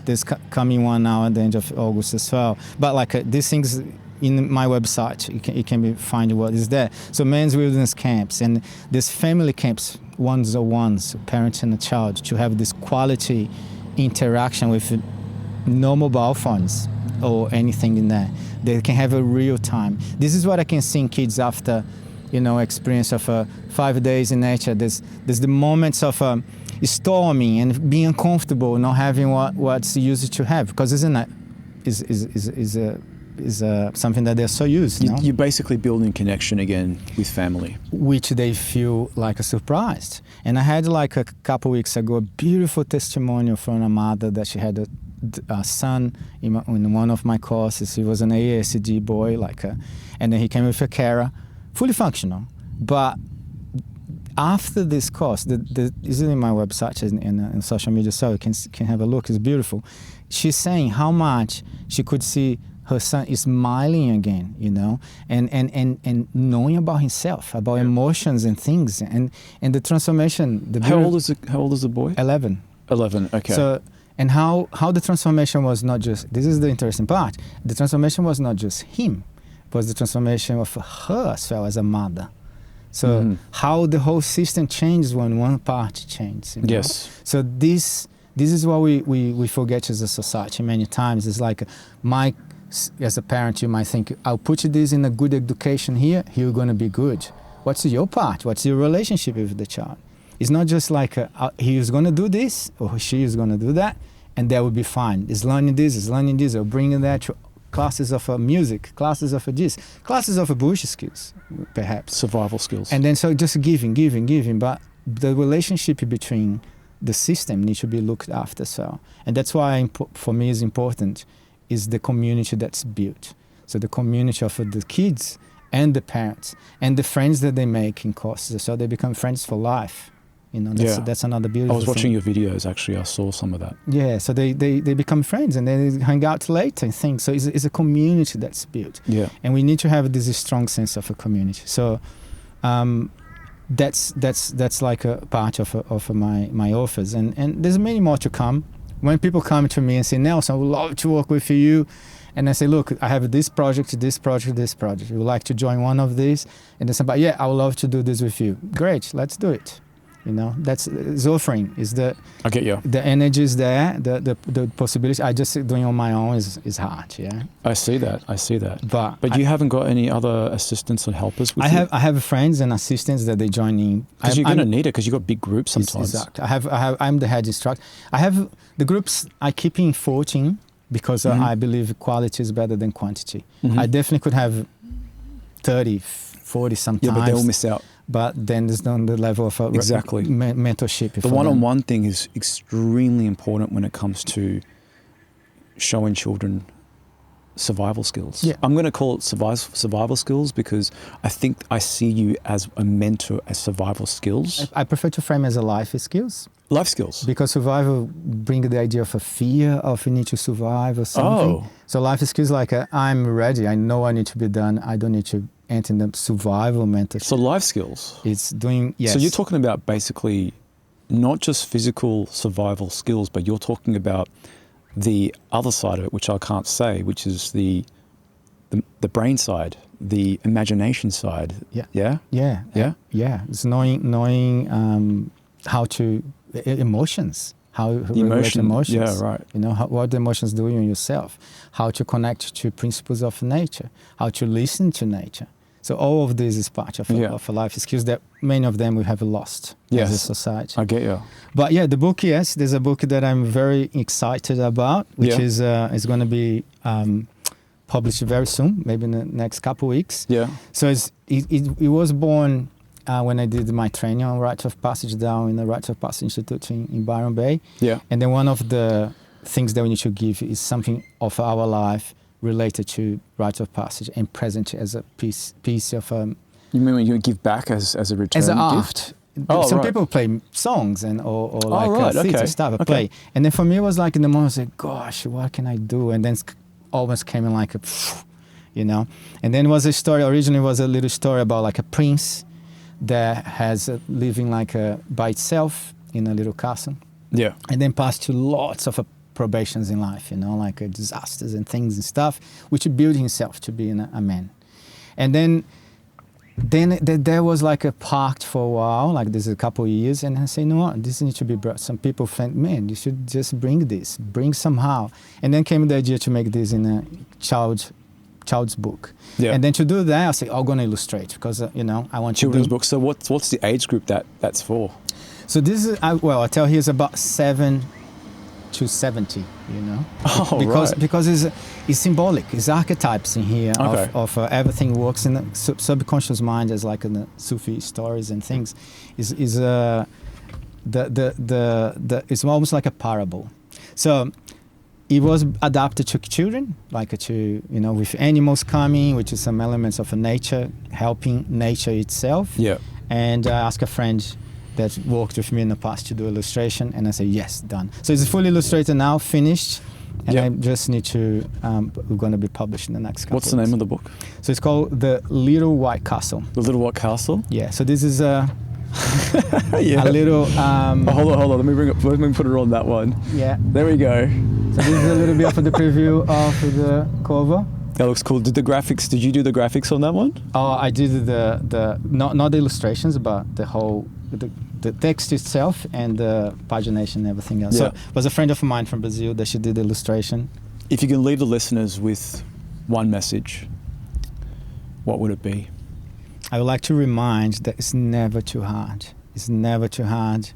There's coming one now at the end of August as well. But like these things in my website, you can find what is there. So men's wilderness camps and these family camps, ones-on-ones, parent and a child, to have this quality interaction with no mobile phones or anything in there. They can have a real time. This is what I can see in kids after, experience of 5 days in nature. There's the moments of storming and being uncomfortable, not having what's used to have, because isn't that is something that they're so used. You're basically building connection again with family, which they feel like surprised. And I had like a couple weeks ago a beautiful testimonial from a mother that she had a son in one of my courses. He was an ASD boy, and then he came with a carer, fully functional, but after this course, is in my website and social media, so you can have a look. It's beautiful. She's saying how much she could see her son is smiling again, and knowing about himself, about emotions and things, and the transformation. How old is the boy? 11. 11. Okay. So, and how the transformation was not just. This is the interesting part. The transformation was not just him, it was the transformation of her as well as a mother. So how the whole system changes when one part changes. Yes. So this is what we forget as a society many times. It's like as a parent, you might think, I'll put this in a good education here, you're going to be good. What's your part? What's your relationship with the child? It's not just like he is going to do this or she is going to do that, and that will be fine. It's learning this, or bringing that to classes of music, classes of this, classes of bush skills, perhaps. Survival skills. And then so just giving. But the relationship between the system needs to be looked after as well. And that's why for me is important is the community that's built. So the community of the kids and the parents and the friends that they make in courses. So they become friends for life. You know, that's another beautiful I was watching thing. your videos, actually. I saw some of that. Yeah, so they become friends and they hang out later and things. So it's a community that's built. Yeah. And we need to have this strong sense of a community. So that's like a part of my offers. And there's many more to come. When people come to me and say, Nelson, I would love to work with you. And I say, look, I have this project. You would like to join one of these? And they say, but yeah, I would love to do this with you. Great, let's do it. You know, that's offering. I get you. The energy is there. The possibility. I just doing on my own is hard. Yeah. I see that. But you haven't got any other assistants and helpers with you? I have friends and assistants that they join in. Because you're going to need it, because you've got big groups sometimes. Exactly. I'm the head instructor. I have the groups. I keep in 14 because I believe quality is better than quantity. I definitely could have 30, 40 sometimes. Yeah, but they all miss out. But then there's not the level of mentorship. The one-on-one thing is extremely important when it comes to showing children survival skills. Yeah. I'm going to call it survival skills because I think I see you as a mentor as survival skills. I prefer to frame as a life skills. Life skills. Because survival brings the idea of a fear of you need to survive or something. Oh. So life skills like I'm ready. I know I need to be done. I don't need to enter the survival mentorship. So life skills. It's doing, yes. So you're talking about basically not just physical survival skills, but you're talking about the other side of it, which I can't say, which is the brain side, the imagination side. Yeah. Yeah? Yeah. Yeah? Yeah. It's knowing how to, emotions. How to regulate emotions. Yeah, right. You know, what the emotions do in yourself. How to connect to principles of nature. How to listen to nature. So all of this is part of a life skills that many of them we have lost as a society. I get you. But yeah, the book, yes, there's a book that I'm very excited about, which is going to be published very soon, maybe in the next couple of weeks. Yeah. So it was born when I did my training on Rites of Passage down in the Rites of Passage Institute in Byron Bay. Yeah. And then one of the things that we need to give is something of our life related to Rites of Passage and present as a piece of... you mean when you give back as a return as an gift? Some people play songs or theater stuff, play. And then for me, it was like in the moment, I was like, gosh, what can I do? And then it almost came in like a, you know. And then it was a story, originally was a little story about like a prince that has living like by itself in a little castle. Yeah. And then passed to lots of probations in life, you know, like disasters and things and stuff, which built himself to be a man. And then there was like a pact for a while, like this is a couple of years, and I say, no, this needs to be brought. Some people think, man, you should just bring somehow. And then came the idea to make this in a child's book. Yeah. And then to do that, I say, I'm going to illustrate because, you know, I want children's books. So what's the age group that's for? So this is, I tell here is about 7 to 70, you know, because it's symbolic. It's archetypes in here of everything works in the subconscious mind as like in the Sufi stories and things. It's almost like a parable. So it was adapted to children, like to, you know, with animals coming, which is some elements of nature, helping nature itself. Yeah. And I asked a friend that worked with me in the past to do illustration, and I said, yes, done. So it's fully illustrated now, finished, and I just need to, we're going to be published in the next couple What's the name of the book? So it's called The Little White Castle. The Little White Castle? Yeah, so this is a little... hold on, let me put it on that one. Yeah. There we go. So this is a little bit of the preview of the cover. That looks cool. Did you do the graphics on that one? Oh, I did not the illustrations, but the whole... The text itself and the pagination and everything else. Yeah. So it was a friend of mine from Brazil that she did the illustration. If you can leave the listeners with one message, what would it be? I would like to remind that it's never too hard. It's never too hard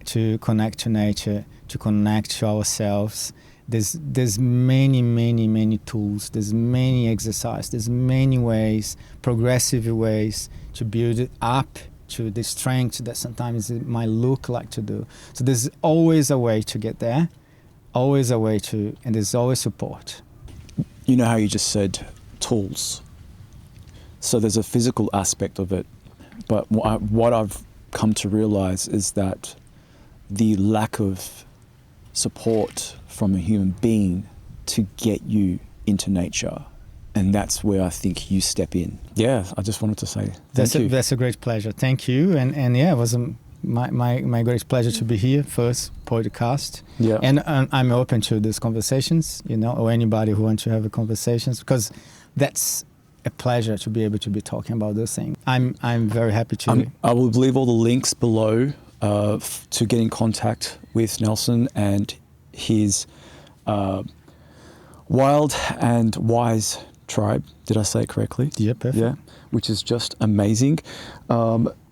to connect to nature, to connect to ourselves. There's many tools. There's many exercises. There's many ways, progressive ways to build it up to the strength that sometimes it might look like to do. So there's always a way to get there, always a way to, and there's always support. You know how you just said tools. So there's a physical aspect of it, but what I've come to realize is that the lack of support from a human being to get you into nature. And that's where I think you step in. Yeah, I just wanted to say thank you. That's a great pleasure. Thank you. And yeah, it was my great pleasure to be here, first podcast. Yeah. And I'm open to these conversations, or anybody who wants to have a conversations, because that's a pleasure to be able to be talking about those things. I'm very happy to. I will leave all the links below to get in contact with Nelson and his Wild and Wise tribe. Did I say it correctly? Yeah, perfect. Yeah, which is just amazing.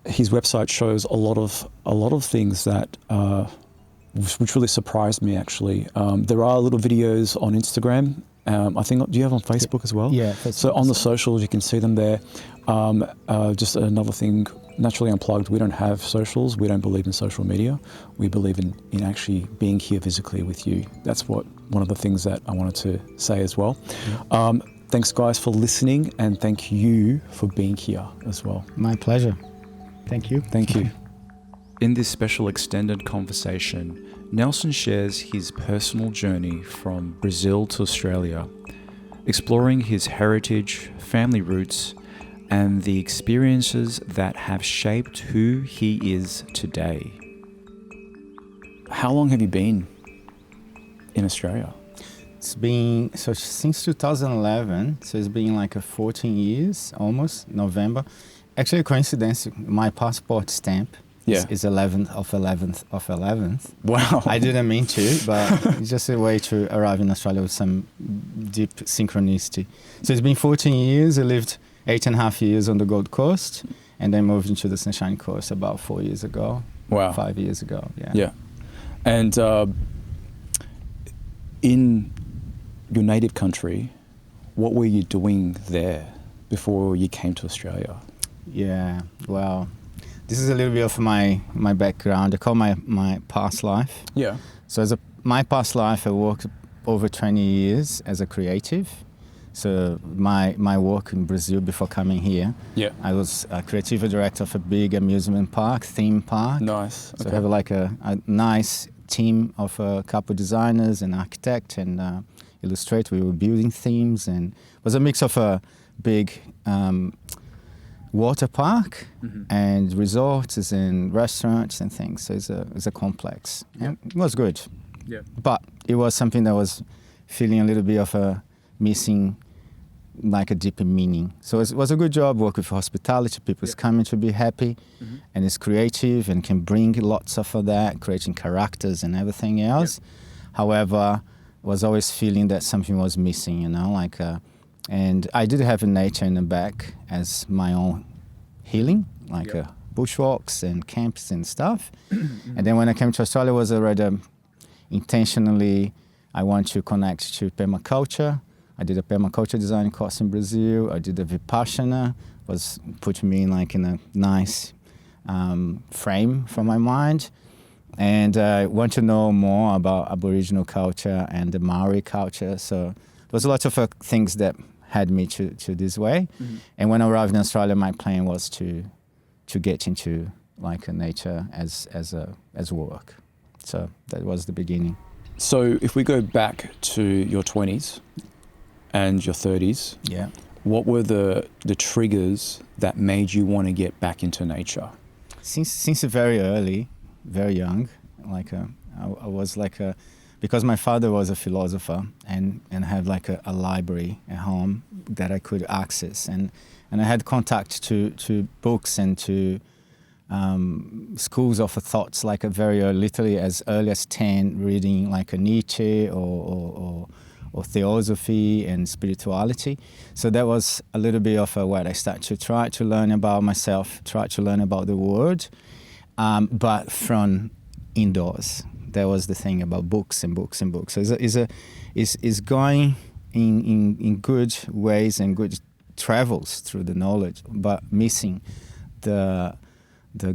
His website shows a lot of things that which really surprised me actually. There are little videos on Instagram. I think, do you have on Facebook as well? Yeah. So on the socials, you can see them there. Just another thing, Naturally Unplugged, we don't have socials. We don't believe in social media. We believe in actually being here physically with you. That's one of the things that I wanted to say as well. Yeah. Thanks guys for listening, and thank you for being here as well. My pleasure. Thank you. Thank you. In this special extended conversation, Nelson shares his personal journey from Brazil to Australia, exploring his heritage, family roots, and the experiences that have shaped who he is today. How long have you been in Australia? It's been, since 2011, so it's been like 14 years, almost, November. Actually, a coincidence, my passport stamp is 11th of 11th. Wow. I didn't mean to, but it's just a way to arrive in Australia with some deep synchronicity. So it's been 14 years. I lived 8.5 years on the Gold Coast, and then moved into the Sunshine Coast about 4 years ago. Wow. 5 years ago, yeah. Yeah. And in your native country, what were you doing there before you came to Australia? Yeah, well, this is a little bit of my background. I call my past life. Yeah. So my past life, I worked over 20 years as a creative. So my work in Brazil before coming here, I was a creative director of a big amusement park, theme park. Nice. So I have like a nice team of a couple designers and architect and illustrator. We were building themes, and it was a mix of a big water park and resorts and restaurants and things. So it's a complex. And it was good. Yeah. But it was something that was feeling a little bit of a missing, like a deeper meaning. So it was a good job, work with hospitality, people's coming to be happy, and it's creative and can bring lots of that, creating characters and everything else. However, was always feeling that something was missing, and I did have nature in the back as my own healing, bushwalks and camps and stuff. And then when I came to Australia, was already intentionally, I want to connect to permaculture. I did a permaculture design course in Brazil. I did a Vipassana, was put me in a nice frame for my mind. And I want to know more about Aboriginal culture and the Maori culture. So there was a lot of things that had me to this way. And when I arrived in Australia, my plan was to get into nature as work. So that was the beginning. So if we go back to your 20s and your 30s, what were the triggers that made you want to get back into nature? Since very early, very young, I was because my father was a philosopher and had a library at home that I could access, and I had contact to books and to schools of thoughts very early, literally as early as 10, reading a Nietzsche or theosophy and spirituality. So that was a little bit of what I started to try to learn about myself, try to learn about the world, but from indoors. That was the thing about books and books and books. So it's going in good ways and good travels through the knowledge, but missing the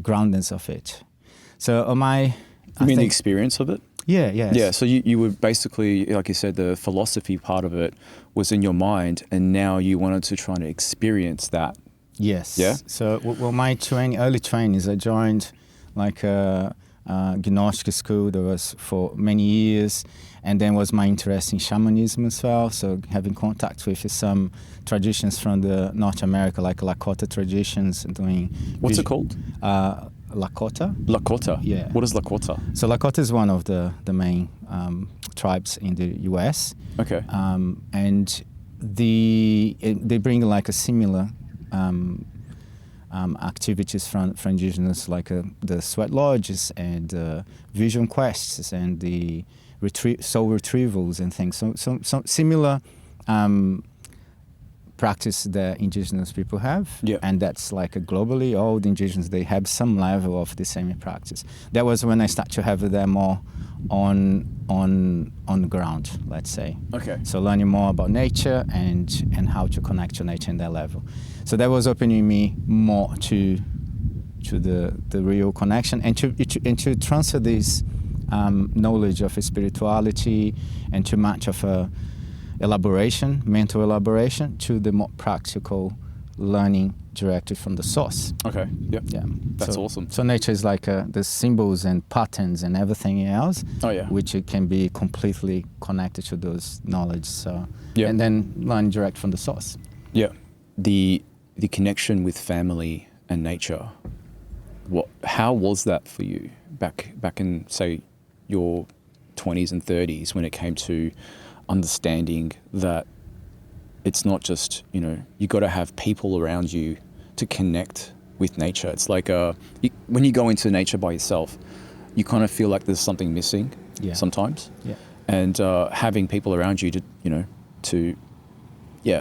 groundness of it. So You mean the experience of it? Yeah, yes. Yeah, so you were basically, like you said, the philosophy part of it was in your mind, and now you wanted to try to experience that Yes. Yeah? So, well, my early trainings, I joined like a Gnostic school that was for many years, and then was my interest in shamanism as well. So having contact with some traditions from the North America, like Lakota traditions, and doing. What's it called? Lakota. Lakota? Yeah. What is Lakota? So Lakota is one of the main tribes in the U.S. Okay. And they bring like a similar activities from Indigenous, like the sweat lodges and vision quests and the soul retrievals and things. So similar practice that Indigenous people have, Yeah. and that's like globally all the Indigenous, they have some level of the same practice. That was when I started to have them more on the ground, let's say. Okay. So learning more about nature and how to connect to nature in that level. So that was opening me more to the real connection and to transfer this knowledge of spirituality and too much of a mental elaboration, to the more practical learning directly from the source. Okay. Yep. Yeah. That's awesome. So nature is like the symbols and patterns and everything else, Oh, yeah. which it can be completely connected to those knowledge. So Yeah. and then learn direct from the source. Yeah. The connection with family and nature. How was that for you back in, say, your 20s and 30s, when it came to understanding that it's not just, you got to have people around you to connect with nature? It's like when you go into nature by yourself, you kind of feel like there's something missing sometimes. Yeah. And having people around you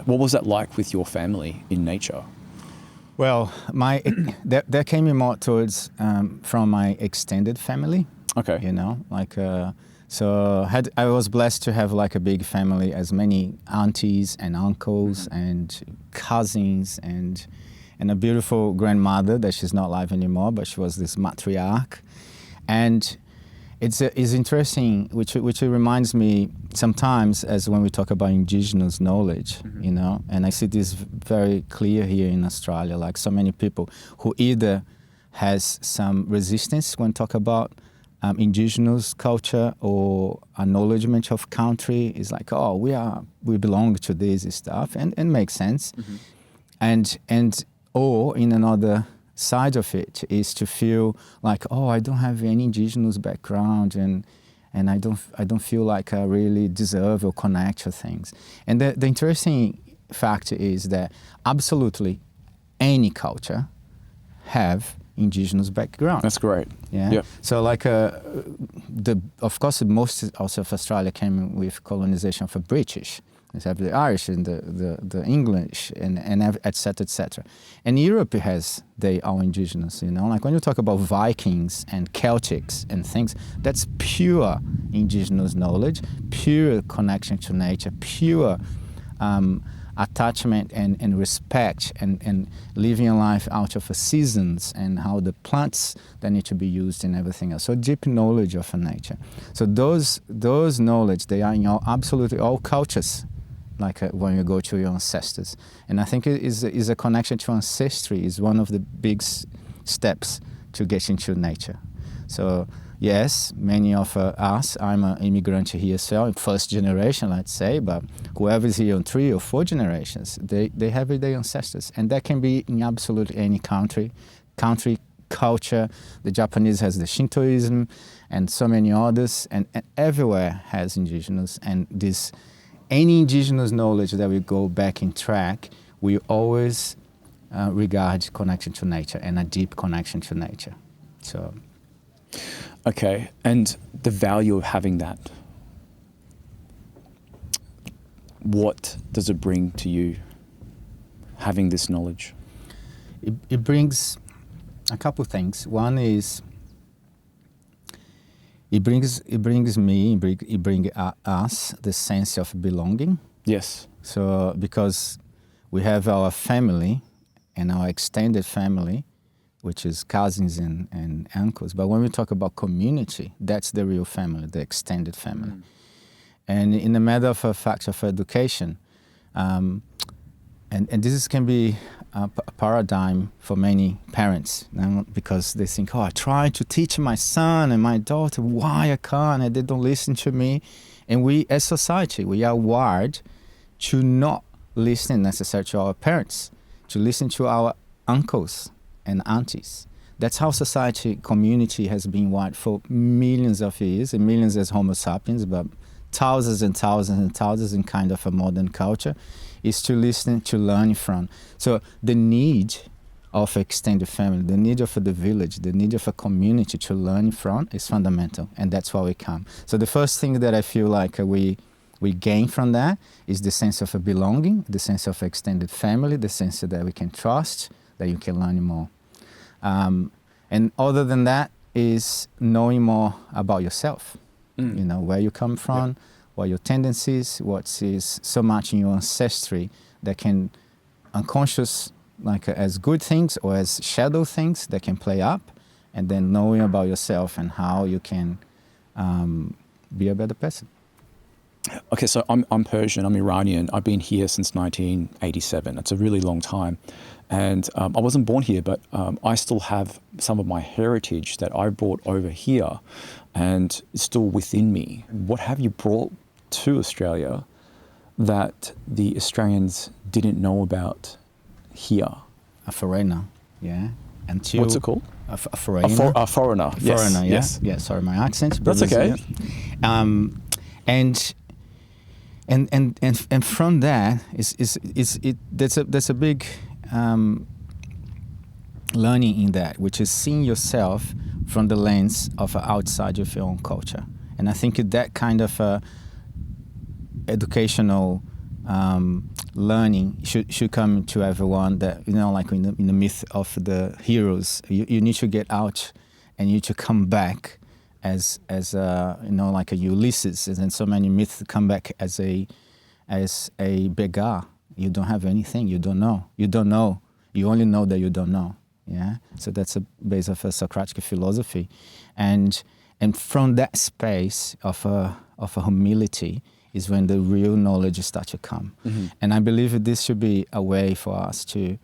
what was that like with your family in nature? Well, that came in more towards from my extended family. Okay. So I was blessed to have like a big family, as many aunties and uncles and cousins and a beautiful grandmother that she's not alive anymore, but she was this matriarch. And it's interesting, which reminds me sometimes, as when we talk about Indigenous knowledge, and I see this very clear here in Australia, like so many people who either has some resistance when talk about Indigenous culture or acknowledgement of country, is like, oh, we belong to this stuff, and makes sense. And or in another side of it is to feel like, oh, I don't have any Indigenous background, and I don't feel like I really deserve or connect to things. And the interesting fact is that absolutely any culture have Indigenous background. That's great. Yeah. Yep. So like of course most also of Australia came with colonization of the British. They have the Irish and the English and et cetera, et cetera. And Europe has their own Indigenous, like when you talk about Vikings and Celtics and things, that's pure Indigenous knowledge, pure connection to nature, pure attachment and respect and living a life out of the seasons and how the plants that need to be used and everything else. So deep knowledge of nature. So those knowledge, they are in absolutely all cultures, like when you go to your ancestors. And I think it is a connection to ancestry is one of the big steps to get into nature. So yes, many of us, I'm an immigrant here as well, first generation, let's say, but whoever is here on 3 or 4 generations, they have their ancestors. And that can be in absolutely any country, culture. The Japanese has the Shintoism and so many others, and everywhere has Indigenous. And any Indigenous knowledge that we go back in track, we always regard connection to nature and a deep connection to nature. So. Okay, and the value of having that, what does it bring to you, having this knowledge? It brings a couple things. One is it brings us the sense of belonging. Yes. So because we have our family and our extended family, which is cousins and uncles. But when we talk about community, that's the real family, the extended family. And in the matter of a fact of education, and this can be paradigm for many parents, because they think, I try to teach my son and my daughter why I can't, and they don't listen to me. And we, as society, we are wired to not listen necessarily to our parents, to listen to our uncles and aunties. That's how society, community has been wired for millions of years, and millions as Homo sapiens, but thousands and thousands and thousands in kind of a modern culture, is to listen, to learn from. So the need of extended family, the need of the village, the need of a community to learn from is fundamental, and that's why we come. So the first thing that I feel like we gain from that is the sense of a belonging, the sense of extended family, the sense that we can trust, that you can learn more. And other than that is knowing more about yourself. You know, where you come from, what your tendencies, what is so much in your ancestry that can unconscious, like as good things or as shadow things that can play up, and then knowing about yourself and how you can be a better person. Okay, so I'm Persian, I'm Iranian. I've been here since 1987. It's a really long time. And I wasn't born here, but I still have some of my heritage that I brought over here and it's still within me. What have you brought to Australia that the Australians didn't know about here? A foreigner, yeah. Until what's it called? A foreigner. A foreigner. Yes. Foreigner, yeah. Yes. Yeah. Sorry, my accent. That's okay. And from that there's a big learning in that, which is seeing yourself from the lens of outside of your own culture. And I think that kind of educational learning should come to everyone, that, you know, like in the myth of the heroes, you need to get out and you need to come back as you know, like a Ulysses, and so many myths come back as a beggar. You don't have anything, you don't know, you only know that you don't know. Yeah, so that's a base of a Socratic philosophy, and from that space of a humility is when the real knowledge starts to come. And I believe that this should be a way for us to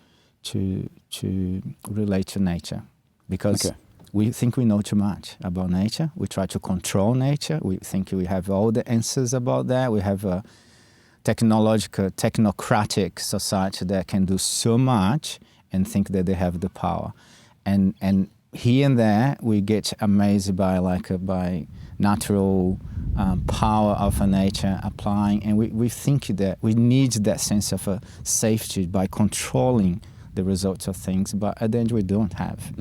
relate to nature, because we think we know too much about nature. We try to control nature. We think we have all the answers about that. We have a technological, technocratic society that can do so much and think that they have the power. And here and there, we get amazed by natural power of nature applying, and we think that we need that sense of safety by controlling the results of things, but at the end we don't have.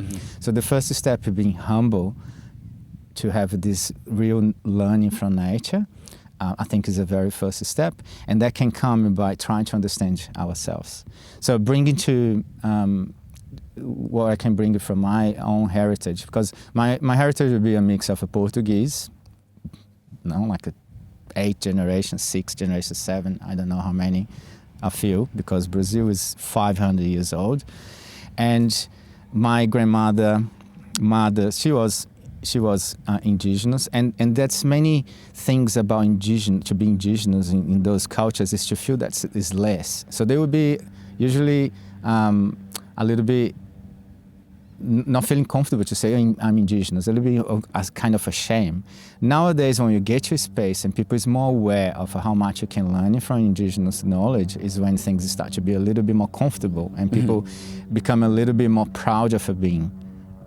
So the first step is being humble to have this real learning from nature. I think is the very first step, and that can come by trying to understand ourselves. So bringing to what I can bring from my own heritage, because my heritage would be a mix of a Portuguese, you know, like 8 generations, 6 generations, 7, I don't know how many, a few, because Brazil is 500 years old. And my grandmother, she was indigenous, and that's many things about to be indigenous in those cultures is to feel that is less. So they would be usually a little bit not feeling comfortable to say I'm indigenous, a little bit as kind of a shame. Nowadays, when you get to a space and people is more aware of how much you can learn from indigenous knowledge, is when things start to be a little bit more comfortable, and people become a little bit more proud of being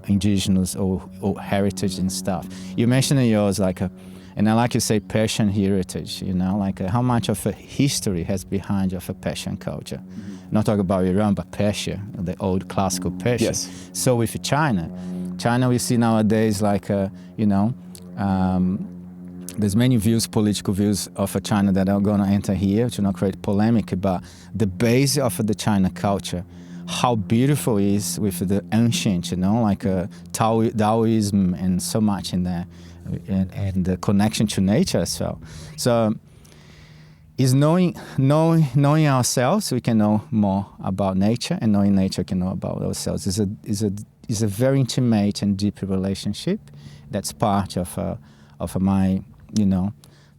indigenous or heritage and stuff. You mentioned in yours and I like to say Persian heritage, you know, like how much of a history has behind of a Persian culture. Not talking about Iran, but Persia, the old classical Persia. Yes. So with China we see nowadays you know, there's many views, political views of China that are going to enter here to not create polemic, but the base of the China culture, how beautiful it is with the ancient, you know, like Taoism and so much in there, and the connection to nature as well. So is knowing ourselves, we can know more about nature, and knowing nature can know about ourselves. Is a very intimate and deep relationship. That's part of my, you know,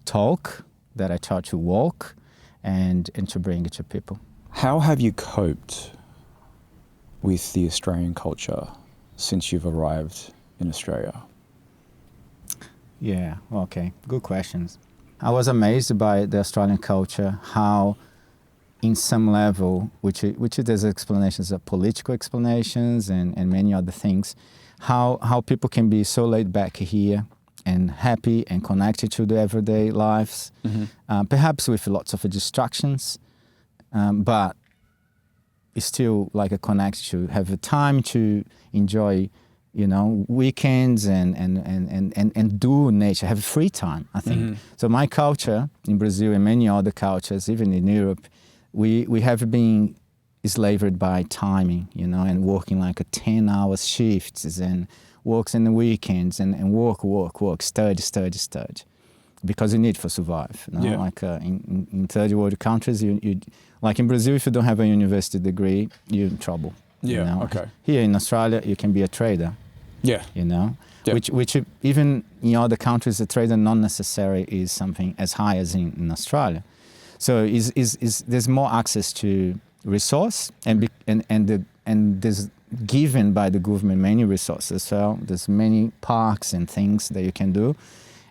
talk that I try to walk and to bring it to people. How have you coped with the Australian culture since you've arrived in Australia? Yeah, okay, good questions. I was amazed by the Australian culture, how in some level, which there's explanations of political explanations and many other things, how people can be so laid back here and happy and connected to their everyday lives, perhaps with lots of distractions, but it's still like a connect to have the time to enjoy, you know, weekends and do nature, have free time, I think. So my culture in Brazil and many other cultures, even in Europe, we have been enslaved by timing, you know, and working like a 10-hour shifts and works in the weekends and work, study, because you need to survive. You know? Yeah. Like in third world countries, you like in Brazil, if you don't have a university degree, you're in trouble. Yeah. You know? Okay. Here in Australia, you can be a trader. Yeah. You know, Yeah. which even in other countries, the trader not necessarily is something as high as in Australia. So there's more access to resource and there's given by the government many resources. So there's many parks and things that you can do,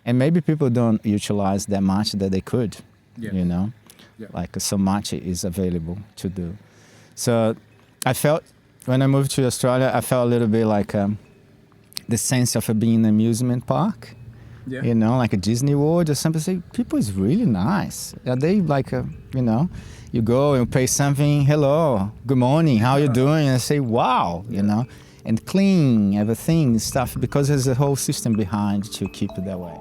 and maybe people don't utilize that much that they could. Yeah. You know, like so much is available to do. So I felt when I moved to Australia, I felt a little bit like the sense of being in an amusement park. Yeah. You know, like a Disney World or something. Say, people is really nice. Are they like, you know, you go and pay something, hello, good morning, how you doing? And I say, wow, you know, and clean everything, stuff, because there's a whole system behind to keep it that way.